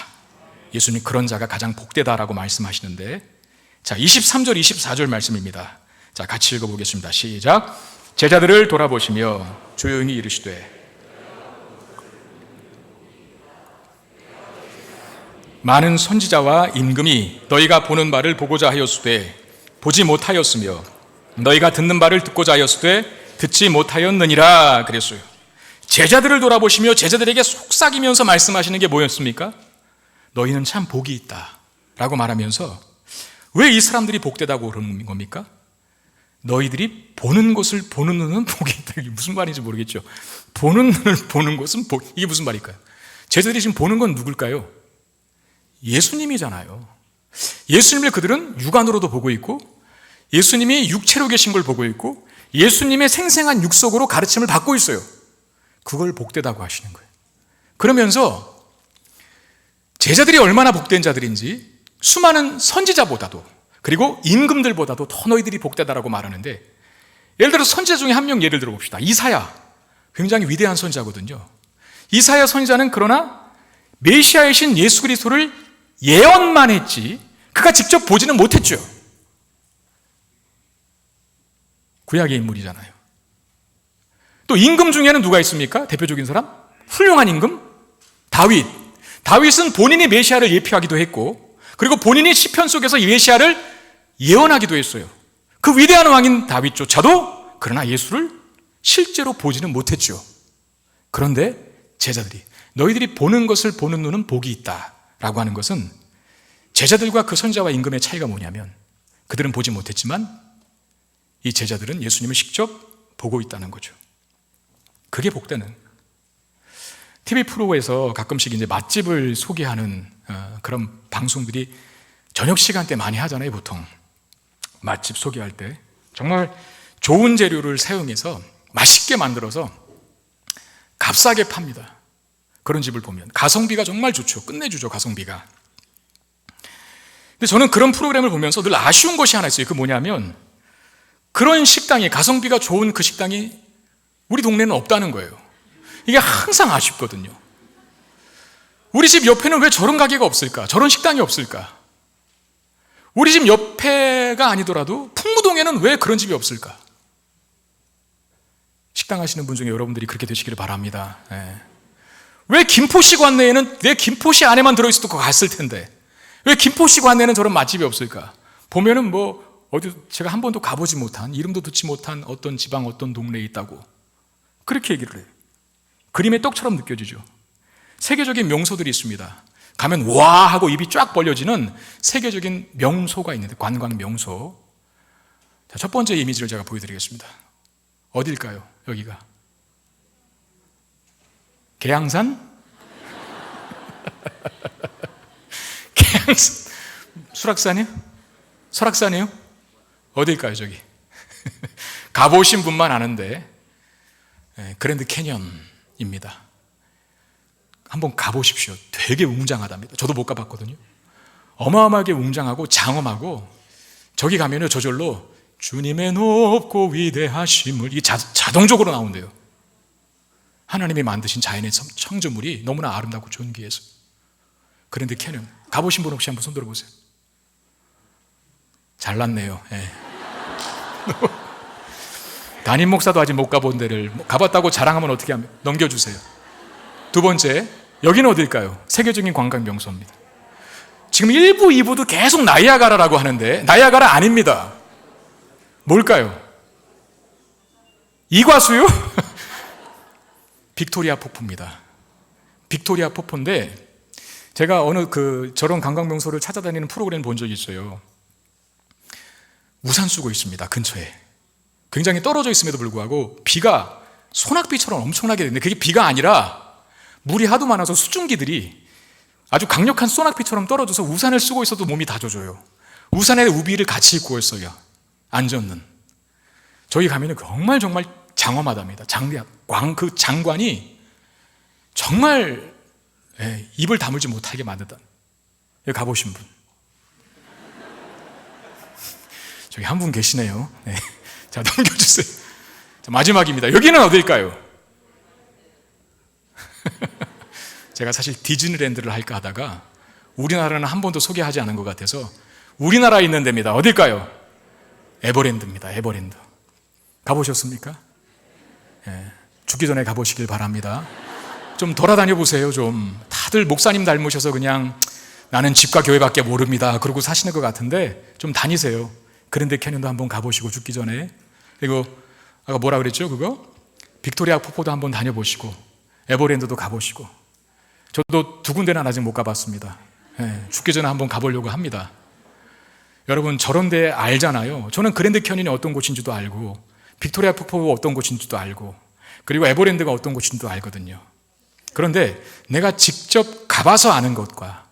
예수님 그런 자가 가장 복되다라고 말씀하시는데, 자 23절 24절 말씀입니다. 자 같이 읽어보겠습니다. 시작. 제자들을 돌아보시며 조용히 이르시되 많은 선지자와 임금이 너희가 보는 바를 보고자 하였으되 보지 못하였으며 너희가 듣는 바를 듣고자 하였으되 듣지 못하였느니라 그랬어요. 제자들을 돌아보시며 제자들에게 속삭이면서 말씀하시는 게 뭐였습니까? 너희는 참 복이 있다 라고 말하면서 왜 이 사람들이 복되다고 그러는 겁니까? 너희들이 보는 것을 보는 눈은 복이 있다. 이게 무슨 말인지 모르겠죠. 보는 눈을 보는 것은 복, 이게 무슨 말일까요? 제자들이 지금 보는 건 누굴까요? 예수님이잖아요. 예수님을 그들은 육안으로도 보고 있고 예수님이 육체로 계신 걸 보고 있고 예수님의 생생한 육속으로 가르침을 받고 있어요. 그걸 복되다고 하시는 거예요. 그러면서 제자들이 얼마나 복된 자들인지 수많은 선지자보다도 그리고 임금들보다도 더 너희들이 복되다라고 말하는데, 예를 들어 선지자 중에 한 명 예를 들어봅시다. 이사야, 굉장히 위대한 선지자거든요. 이사야 선지자는 그러나 메시아의 신 예수 그리스도를 예언만 했지 그가 직접 보지는 못했죠. 구약의 인물이잖아요. 또 임금 중에는 누가 있습니까? 대표적인 사람? 훌륭한 임금? 다윗. 다윗은 본인이 메시아를 예표하기도 했고 그리고 본인이 시편 속에서 메시아를 예언하기도 했어요. 그 위대한 왕인 다윗조차도 그러나 예수를 실제로 보지는 못했죠. 그런데 제자들이 너희들이 보는 것을 보는 눈은 복이 있다 라고 하는 것은 제자들과 그 선지자와 임금의 차이가 뭐냐면 그들은 보지 못했지만 이 제자들은 예수님을 직접 보고 있다는 거죠. 그게 복되는. TV 프로에서 가끔씩 이제 맛집을 소개하는 그런 방송들이 저녁 시간대 많이 하잖아요. 보통 맛집 소개할 때 정말 좋은 재료를 사용해서 맛있게 만들어서 값싸게 팝니다. 그런 집을 보면 가성비가 정말 좋죠. 끝내주죠, 가성비가. 근데 저는 그런 프로그램을 보면서 늘 아쉬운 것이 하나 있어요. 그 뭐냐면 그런 식당이, 가성비가 좋은 그 식당이 우리 동네는 없다는 거예요. 이게 항상 아쉽거든요. 우리 집 옆에는 왜 저런 가게가 없을까? 저런 식당이 없을까? 우리 집 옆에가 아니더라도 풍무동에는 왜 그런 집이 없을까? 식당 하시는 분 중에 여러분들이 그렇게 되시기를 바랍니다. 왜 김포시 관내에는 내 김포시 안에만 들어있어도 그거 갔을 텐데 왜 김포시 관내에는 저런 맛집이 없을까? 보면은 뭐 어디 제가 한 번도 가보지 못한, 이름도 듣지 못한 어떤 지방, 어떤 동네에 있다고 그렇게 얘기를 해요. 그림의 떡처럼 느껴지죠. 세계적인 명소들이 있습니다. 가면 와 하고 입이 쫙 벌려지는 세계적인 명소가 있는데, 관광 명소. 자, 첫 번째 이미지를 제가 보여드리겠습니다. 어딜까요? 여기가 계양산? 계양산? 수락산이요? 설악산이요? 어딜까요, 저기? 가보신 분만 아는데, 그랜드 캐년입니다. 한번 가보십시오. 되게 웅장하답니다. 저도 못 가봤거든요. 어마어마하게 웅장하고 장엄하고, 저기 가면요, 저절로 주님의 높고 위대하심을, 이게 자동적으로 나온대요. 하나님이 만드신 자연의 창조물이 너무나 아름답고 존귀해서. 그랜드 캐년. 가보신 분 혹시 한번 손 들어보세요. 잘났네요. 예. 담임 목사도 아직 못 가본 데를 가봤다고 자랑하면 어떻게 하면 넘겨주세요. 두 번째, 여기는 어딜까요? 세계적인 관광 명소입니다. 지금 1부, 2부도 계속 나이아가라라고 하는데 나이아가라 아닙니다. 뭘까요? 이과수요? 빅토리아 폭포입니다. 빅토리아 폭포인데, 제가 어느 저런 관광 명소를 찾아다니는 프로그램 본 적이 있어요. 우산 쓰고 있습니다. 근처에 굉장히 떨어져 있음에도 불구하고 비가 소낙비처럼 엄청나게 되는데, 그게 비가 아니라 물이 하도 많아서 수증기들이 아주 강력한 소낙비처럼 떨어져서 우산을 쓰고 있어도 몸이 다 젖어요. 우산에 우비를 같이 입고 있어요. 안 젖는. 저기 가면 정말 장엄하답니다. 그 장관이 정말 입을 다물지 못하게 만든다. 여기 가보신 분, 저기 한 분 계시네요. 네. 자, 넘겨주세요. 자, 마지막입니다. 여기는 어딜까요? 제가 사실 디즈니랜드를 할까 하다가 우리나라는 한 번도 소개하지 않은 것 같아서 우리나라에 있는 데입니다. 어딜까요? 에버랜드입니다. 에버랜드. 가보셨습니까? 죽기 전에 가보시길 바랍니다. 좀 돌아다녀 보세요. 좀 다들 목사님 닮으셔서 그냥 나는 집과 교회밖에 모릅니다 그러고 사시는 것 같은데 좀 다니세요. 그랜드 캐년도 한번 가보시고, 죽기 전에. 그리고 아까 뭐라 그랬죠? 그거? 빅토리아 폭포도 한번 다녀보시고, 에버랜드도 가보시고. 저도 두 군데는 아직 못 가봤습니다. 죽기 전에 한번 가보려고 합니다. 여러분, 저런 데 알잖아요. 저는 그랜드 캐년이 어떤 곳인지도 알고, 빅토리아 폭포가 어떤 곳인지도 알고, 그리고 에버랜드가 어떤 곳인지도 알거든요. 그런데 내가 직접 가봐서 아는 것과,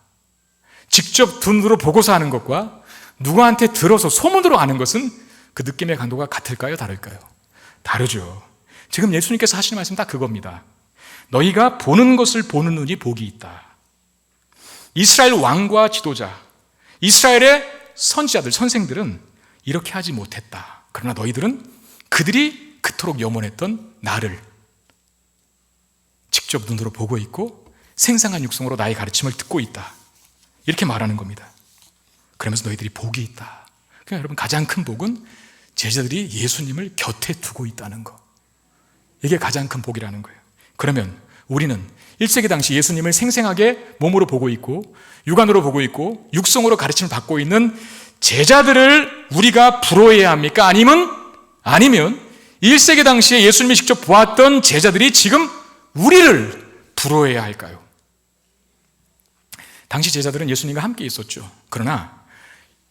직접 눈으로 보고서 아는 것과, 누구한테 들어서 소문으로 아는 것은 그 느낌의 강도가 같을까요? 다를까요? 다르죠. 지금 예수님께서 하시는 말씀 다 그겁니다. 너희가 보는 것을 보는 눈이 복이 있다. 이스라엘 왕과 지도자, 이스라엘의 선지자들, 선생들은 이렇게 하지 못했다. 그러나 너희들은 그들이 그토록 염원했던 나를 직접 눈으로 보고 있고 생생한 육성으로 나의 가르침을 듣고 있다. 이렇게 말하는 겁니다. 그러면서 너희들이 복이 있다. 그러니까 여러분, 가장 큰 복은 제자들이 예수님을 곁에 두고 있다는 것. 이게 가장 큰 복이라는 거예요. 그러면 우리는 1세기 당시 예수님을 생생하게 몸으로 보고 있고 육안으로 보고 있고 육성으로 가르침을 받고 있는 제자들을 우리가 부러워해야 합니까? 아니면 1세기 당시에 예수님이 직접 보았던 제자들이 지금 우리를 부러워해야 할까요? 당시 제자들은 예수님과 함께 있었죠. 그러나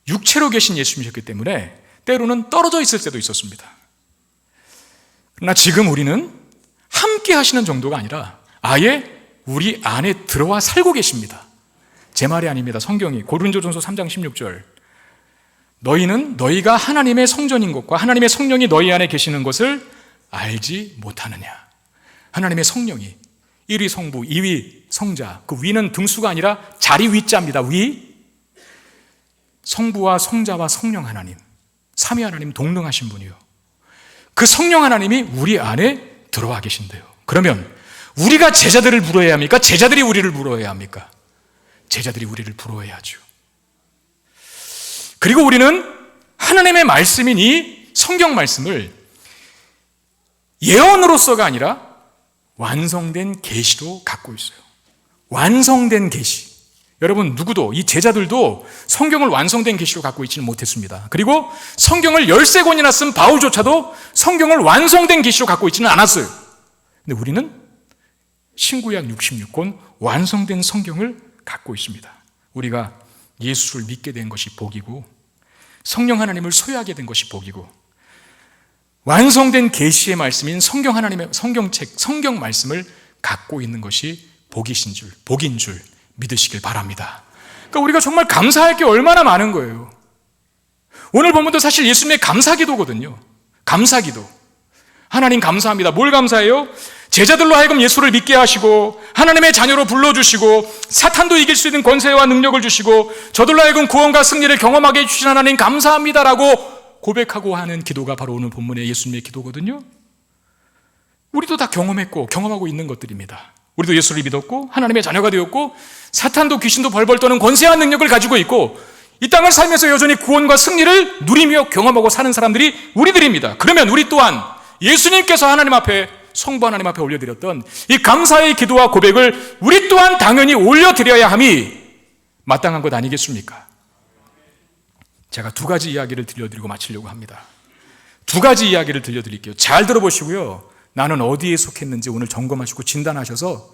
육체로 계신 예수님이셨기 때문에 때로는 떨어져 있을 때도 있었습니다. 그러나 지금 우리는 함께 하시는 정도가 아니라 아예 우리 안에 들어와 살고 계십니다. 제 말이 아닙니다. 성경이 고린도전서 3장 16절, 너희는 너희가 하나님의 성전인 것과 하나님의 성령이 너희 안에 계시는 것을 알지 못하느냐. 하나님의 성령이 1위 성부, 2위 성자, 그 위는 등수가 아니라 자리 위자입니다. 위. 성부와 성자와 성령 하나님, 삼위 하나님 동등하신 분이요. 그 성령 하나님이 우리 안에 들어와 계신대요. 그러면 우리가 제자들을 부러워해야 합니까? 제자들이 우리를 부러워해야 합니까? 제자들이 우리를 부러워해야죠. 그리고 우리는 하나님의 말씀인 이 성경 말씀을 예언으로서가 아니라 완성된 계시로 갖고 있어요. 완성된 계시. 여러분, 누구도, 이 제자들도 성경을 완성된 계시로 갖고 있지는 못했습니다. 그리고 성경을 13권이나 쓴 바울조차도 성경을 완성된 계시로 갖고 있지는 않았어요. 근데 우리는 신구약 66권 완성된 성경을 갖고 있습니다. 우리가 예수를 믿게 된 것이 복이고, 성령 하나님을 소유하게 된 것이 복이고, 완성된 계시의 말씀인 성경 하나님의 성경책, 성경 말씀을 갖고 있는 것이 복인 줄 믿으시길 바랍니다. 그러니까 우리가 정말 감사할 게 얼마나 많은 거예요. 오늘 본문도 사실 예수님의 감사기도거든요. 감사기도. 하나님 감사합니다. 뭘 감사해요? 제자들로 하여금 예수를 믿게 하시고, 하나님의 자녀로 불러주시고, 사탄도 이길 수 있는 권세와 능력을 주시고, 저들로 하여금 구원과 승리를 경험하게 해주신 하나님 감사합니다라고 고백하고 하는 기도가 바로 오늘 본문의 예수님의 기도거든요. 우리도 다 경험했고 경험하고 있는 것들입니다. 우리도 예수를 믿었고 하나님의 자녀가 되었고, 사탄도 귀신도 벌벌 떠는 권세와 능력을 가지고 있고, 이 땅을 살면서 여전히 구원과 승리를 누리며 경험하고 사는 사람들이 우리들입니다. 그러면 우리 또한 예수님께서 하나님 앞에, 성부 하나님 앞에 올려드렸던 이 감사의 기도와 고백을 우리 또한 당연히 올려드려야 함이 마땅한 것 아니겠습니까? 제가 두 가지 이야기를 들려드리고 마치려고 합니다. 두 가지 이야기를 들려드릴게요. 잘 들어보시고요, 나는 어디에 속했는지 오늘 점검하시고 진단하셔서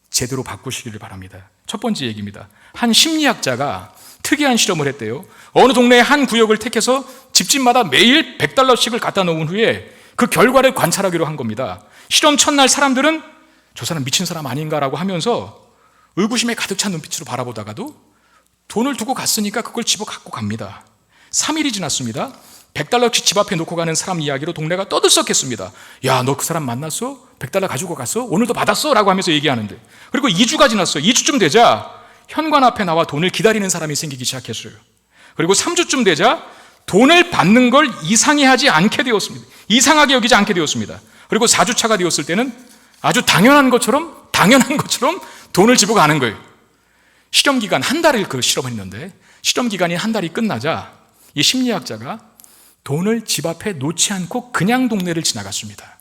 제대로 바꾸시기를 바랍니다. 첫 번째 얘기입니다. 한 심리학자가 특이한 실험을 했대요. 어느 동네의 한 구역을 택해서 집집마다 매일 $100씩을 갖다 놓은 후에 그 결과를 관찰하기로 한 겁니다. 실험 첫날 사람들은 저 사람 미친 사람 아닌가라고 하면서 의구심에 가득 찬 눈빛으로 바라보다가도 돈을 두고 갔으니까 그걸 집어 갖고 갑니다. 3일이 지났습니다. $100씩 집 앞에 놓고 가는 사람 이야기로 동네가 떠들썩했습니다. 야, 너 그 사람 만났어? $100 가지고 갔어? 오늘도 받았어? 라고 하면서 얘기하는데, 그리고 2주가 지났어요. 2주쯤 되자 현관 앞에 나와 돈을 기다리는 사람이 생기기 시작했어요. 그리고 3주쯤 되자 돈을 받는 걸 이상하게 여기지 않게 되었습니다. 그리고 4주차가 되었을 때는 아주 당연한 것처럼 돈을 집어 가는 거예요. 실험 기간 한 달을 그 실험했는데, 실험 기간이 한 달이 끝나자 이 심리학자가 돈을 집 앞에 놓지 않고 그냥 동네를 지나갔습니다.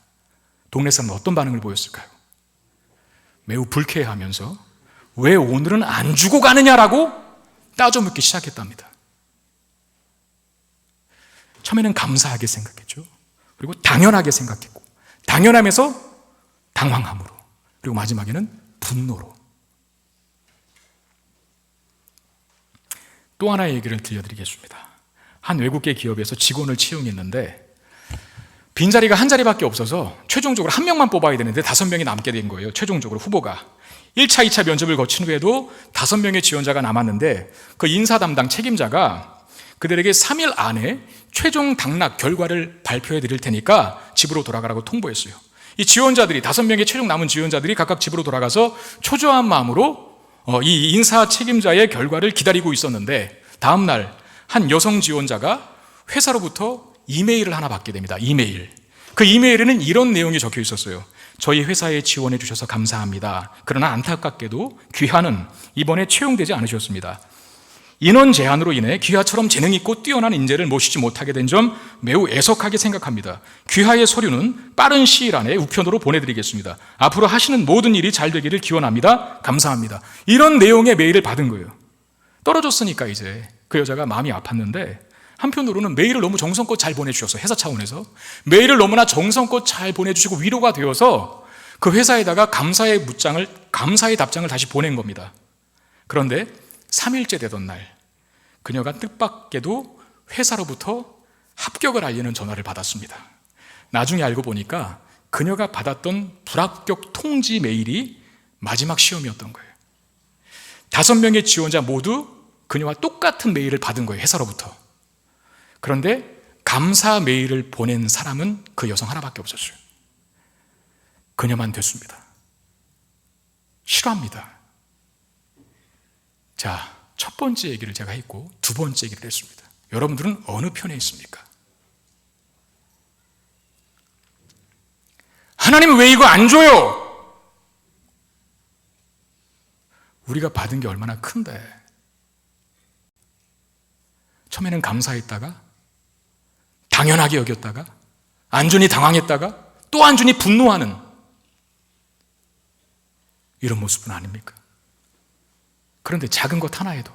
동네 사람은 어떤 반응을 보였을까요? 매우 불쾌해하면서 왜 오늘은 안 주고 가느냐라고 따져 묻기 시작했답니다. 처음에는 감사하게 생각했죠. 그리고 당연하게 생각했고, 당연함에서 당황함으로, 그리고 마지막에는 분노로. 또 하나의 얘기를 들려드리겠습니다. 한 외국계 기업에서 직원을 채용했는데 빈자리가 한 자리밖에 없어서 최종적으로 한 명만 뽑아야 되는데 5명이 남게 된 거예요. 최종적으로 후보가 1차, 2차 면접을 거친 후에도 5명의 지원자가 남았는데, 그 인사 담당 책임자가 그들에게 3일 안에 최종 당락 결과를 발표해 드릴 테니까 집으로 돌아가라고 통보했어요. 이 지원자들이, 5명의 최종 남은 지원자들이 각각 집으로 돌아가서 초조한 마음으로 이 인사 책임자의 결과를 기다리고 있었는데, 다음 날 한 여성 지원자가 회사로부터 이메일을 하나 받게 됩니다. 이메일. 그 이메일에는 이런 내용이 적혀 있었어요. 저희 회사에 지원해 주셔서 감사합니다. 그러나 안타깝게도 귀하는 이번에 채용되지 않으셨습니다. 인원 제한으로 인해 귀하처럼 재능 있고 뛰어난 인재를 모시지 못하게 된 점 매우 애석하게 생각합니다. 귀하의 서류는 빠른 시일 안에 우편으로 보내드리겠습니다. 앞으로 하시는 모든 일이 잘 되기를 기원합니다. 감사합니다. 이런 내용의 메일을 받은 거예요. 떨어졌으니까 이제 그 여자가 마음이 아팠는데, 한편으로는 메일을 너무 정성껏 잘 보내주셔서, 회사 차원에서 메일을 너무나 정성껏 잘 보내주시고 위로가 되어서 그 회사에다가 감사의 답장을 다시 보낸 겁니다. 그런데 3일째 되던 날, 그녀가 뜻밖에도 회사로부터 합격을 알리는 전화를 받았습니다. 나중에 알고 보니까 그녀가 받았던 불합격 통지 메일이 마지막 시험이었던 거예요. 5명의 지원자 모두 그녀와 똑같은 메일을 받은 거예요, 회사로부터. 그런데 감사 메일을 보낸 사람은 그 여성 하나밖에 없었어요. 그녀만 됐습니다. 싫어합니다. 자, 첫 번째 얘기를 제가 했고 두 번째 얘기를 했습니다. 여러분들은 어느 편에 있습니까? 하나님 왜 이거 안 줘요? 우리가 받은 게 얼마나 큰데. 처음에는 감사했다가, 당연하게 여겼다가, 안 주니 당황했다가, 또 안 주니 분노하는 이런 모습은 아닙니까? 그런데 작은 것 하나에도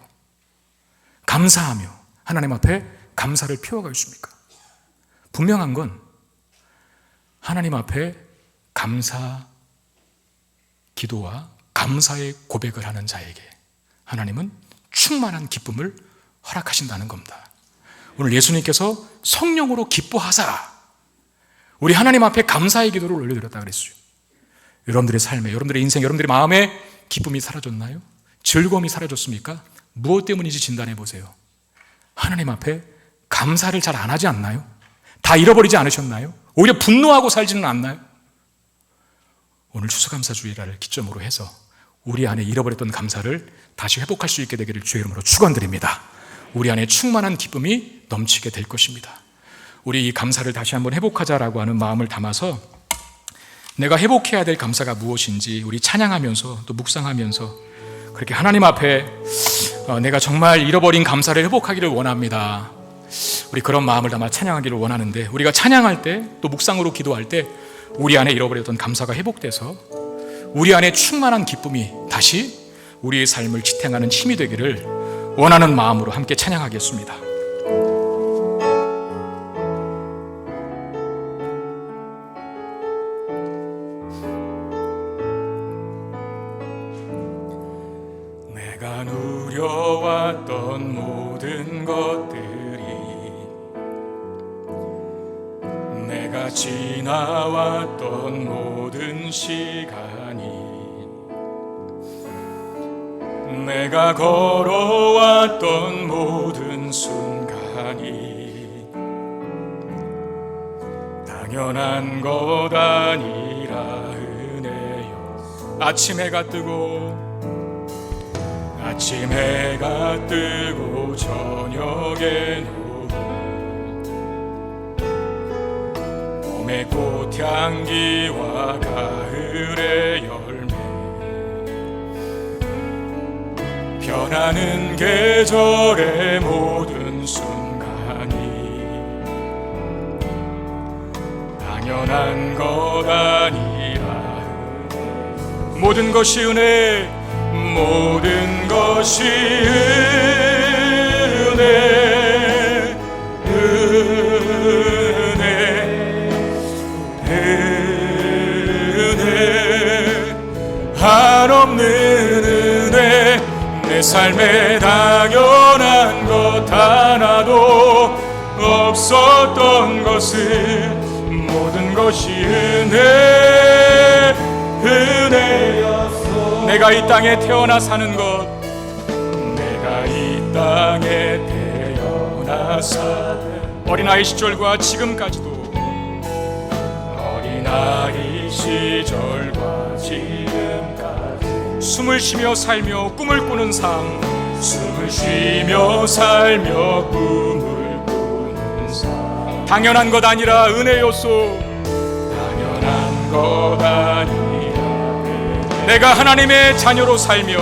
감사하며 하나님 앞에 감사를 표하고 있습니까? 분명한 건 하나님 앞에 감사 기도와 감사의 고백을 하는 자에게 하나님은 충만한 기쁨을 허락하신다는 겁니다. 오늘 예수님께서 성령으로 기뻐하사 우리 하나님 앞에 감사의 기도를 올려드렸다 그랬어요. 여러분들의 삶에, 여러분들의 인생, 여러분들의 마음에 기쁨이 사라졌나요? 즐거움이 사라졌습니까? 무엇 때문인지 진단해 보세요. 하나님 앞에 감사를 잘 안 하지 않나요? 다 잃어버리지 않으셨나요? 오히려 분노하고 살지는 않나요? 오늘 추수감사주일을 기점으로 해서 우리 안에 잃어버렸던 감사를 다시 회복할 수 있게 되기를 주의 이름으로 축원드립니다. 우리 안에 충만한 기쁨이 넘치게 될 것입니다. 우리 이 감사를 다시 한번 회복하자라고 하는 마음을 담아서 내가 회복해야 될 감사가 무엇인지 우리 찬양하면서 또 묵상하면서 그렇게 하나님 앞에 내가 정말 잃어버린 감사를 회복하기를 원합니다. 우리 그런 마음을 담아 찬양하기를 원하는데, 우리가 찬양할 때 또 묵상으로 기도할 때 우리 안에 잃어버렸던 감사가 회복돼서 우리 안에 충만한 기쁨이 다시 우리의 삶을 지탱하는 힘이 되기를 원하는 마음으로 함께 찬양하겠습니다. 내가 누려왔던 모든 것들이, 내가 지나왔던 모든 시간이, 내가 걸어왔던 모든 순간이 당연한 것 아니라 은혜여. 아침 해가 뜨고 저녁에 노을, 봄의 꽃향기와 가을의 열매, 변하는 계절의 모든 순간이 당연한 것 아니라 모든 것이 은혜, 모든 것이 은혜, 은혜, 한없는 은혜. 내 삶에 당연한 것 하나도 없었던 것을 모든 것이 은혜, 은혜였어. 내가 이 땅에 태어나 사는 것, 내가 이 땅에 태어나 사는 어린아이 시절과 지금까지도, 어린아이 시절과 지금까지 숨을 쉬며 살며 꿈을 꾸는 삶, 숨을 쉬며 살며 꿈을 꾸는 삶, 당연한 것 아니라 은혜였소. 당연한 것 아니라 내가 하나님의 자녀로 살며,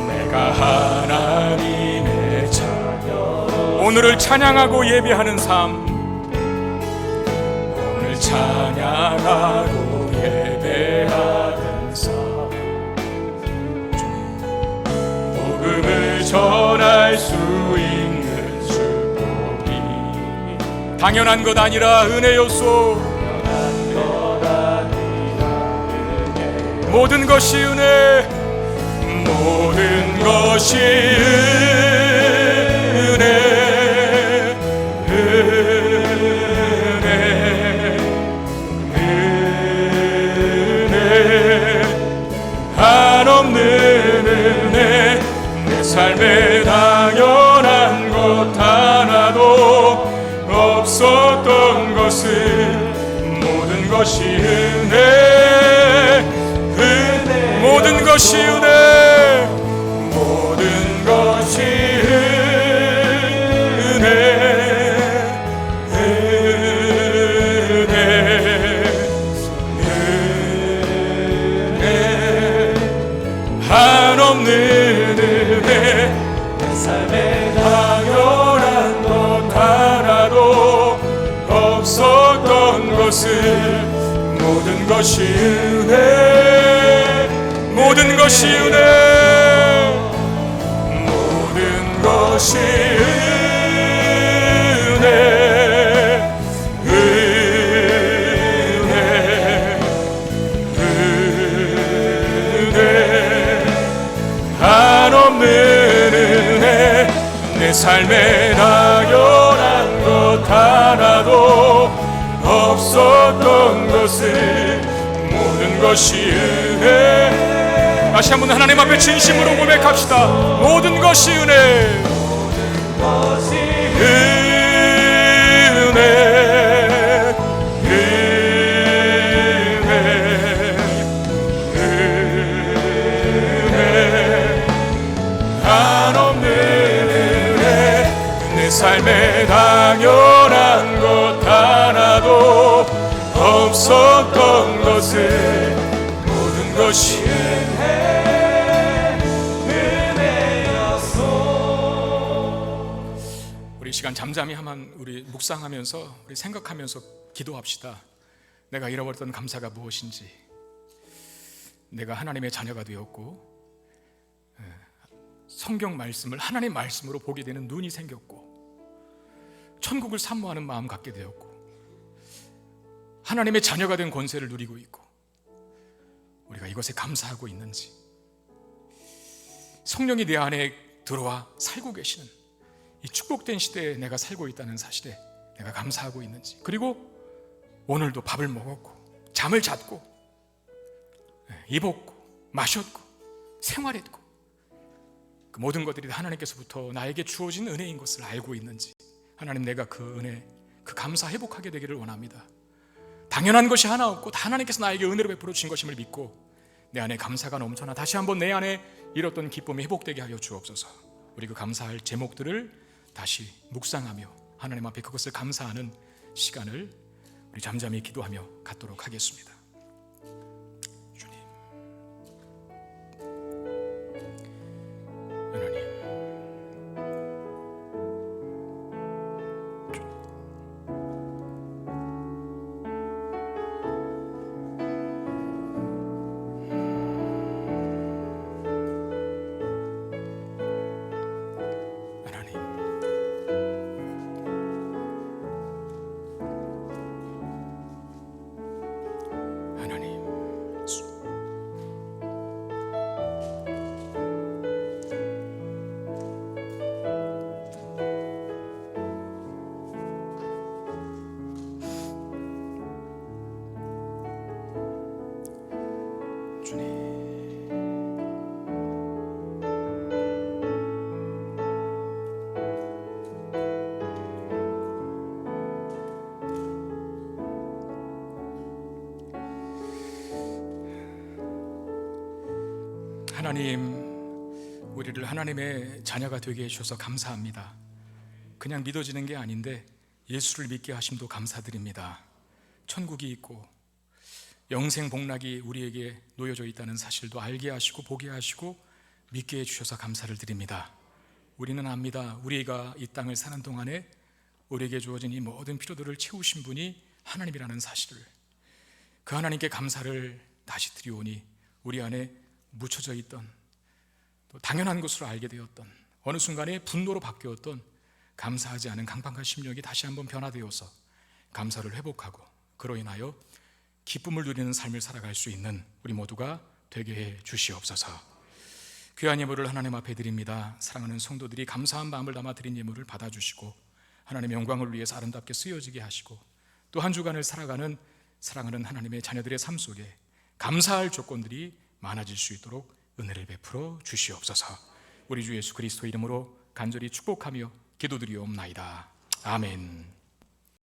내가 하나님의 자녀, 오늘을 찬양하고 예배하는 삶, 오늘 찬양하고 예배하는 삶, 복음을 전할 수 있는 축복이 당연한 것 아니라 은혜였소. 모든 것이 은혜, 모든 것이 은혜, 은혜, 한없는 은혜. 내 삶에 당연한 것 하나도 없었던 것을 모든 것이 은혜, 모든 것이 은혜, 모든 것이 은혜, 은혜, 한없는 은혜. 내 삶에 당연한 것 하나도 없었던 것을 모든 것이 은혜, 모든 것이 은혜, 내 삶에 당연한 것 하나도 없었던 것을 모든 것이 은혜. 다시 한번 하나님 앞에 진심으로 고백합시다. 모든 것이 은혜. 삶에 당연한 것 하나도 없었던 것을 모든 것이 은혜였소. 우리 시간 잠잠히 한번 우리 묵상하면서 우리 생각하면서 기도합시다. 내가 잃어버렸던 감사가 무엇인지, 내가 하나님의 자녀가 되었고 성경 말씀을 하나님의 말씀으로 보게 되는 눈이 생겼고 천국을 사모하는 마음 갖게 되었고 하나님의 자녀가 된 권세를 누리고 있고 우리가 이것에 감사하고 있는지, 성령이 내 안에 들어와 살고 계시는 이 축복된 시대에 내가 살고 있다는 사실에 내가 감사하고 있는지, 그리고 오늘도 밥을 먹었고 잠을 잤고 입었고 마셨고 생활했고 그 모든 것들이 하나님께서부터 나에게 주어진 은혜인 것을 알고 있는지, 하나님 내가 그 은혜, 그 감사 회복하게 되기를 원합니다. 당연한 것이 하나 없고 다 하나님께서 나에게 은혜로 베풀어 주신 것임을 믿고 내 안에 감사가 넘쳐나 다시 한번 내 안에 잃었던 기쁨이 회복되게 하여 주옵소서. 우리 그 감사할 제목들을 다시 묵상하며 하나님 앞에 그것을 감사하는 시간을 우리 잠잠히 기도하며 갖도록 하겠습니다. 주님, 하나님, 하나님, 우리를 하나님의 자녀가 되게 해주셔서 감사합니다. 그냥 믿어지는 게 아닌데 예수를 믿게 하심도 감사드립니다. 천국이 있고 영생 복락이 우리에게 놓여져 있다는 사실도 알게 하시고 보게 하시고 믿게 해주셔서 감사를 드립니다. 우리는 압니다. 우리가 이 땅을 사는 동안에 우리에게 주어진 이 모든 필요들을 채우신 분이 하나님이라는 사실을, 그 하나님께 감사를 다시 드리오니 우리 안에 묻혀져 있던, 또 당연한 것으로 알게 되었던, 어느 순간에 분노로 바뀌었던 감사하지 않은 강박한 심령이 다시 한번 변화되어서 감사를 회복하고 그로 인하여 기쁨을 누리는 삶을 살아갈 수 있는 우리 모두가 되게 해 주시옵소서. 귀한 예물을 하나님 앞에 드립니다. 사랑하는 성도들이 감사한 마음을 담아 드린 예물을 받아주시고 하나님의 영광을 위해서 아름답게 쓰여지게 하시고 또 한 주간을 살아가는 사랑하는 하나님의 자녀들의 삶 속에 감사할 조건들이 많아질 수 있도록 은혜를 베풀어 주시옵소서. 우리 주 예수 그리스도 이름으로 간절히 축복하며 기도드리옵나이다. 아멘.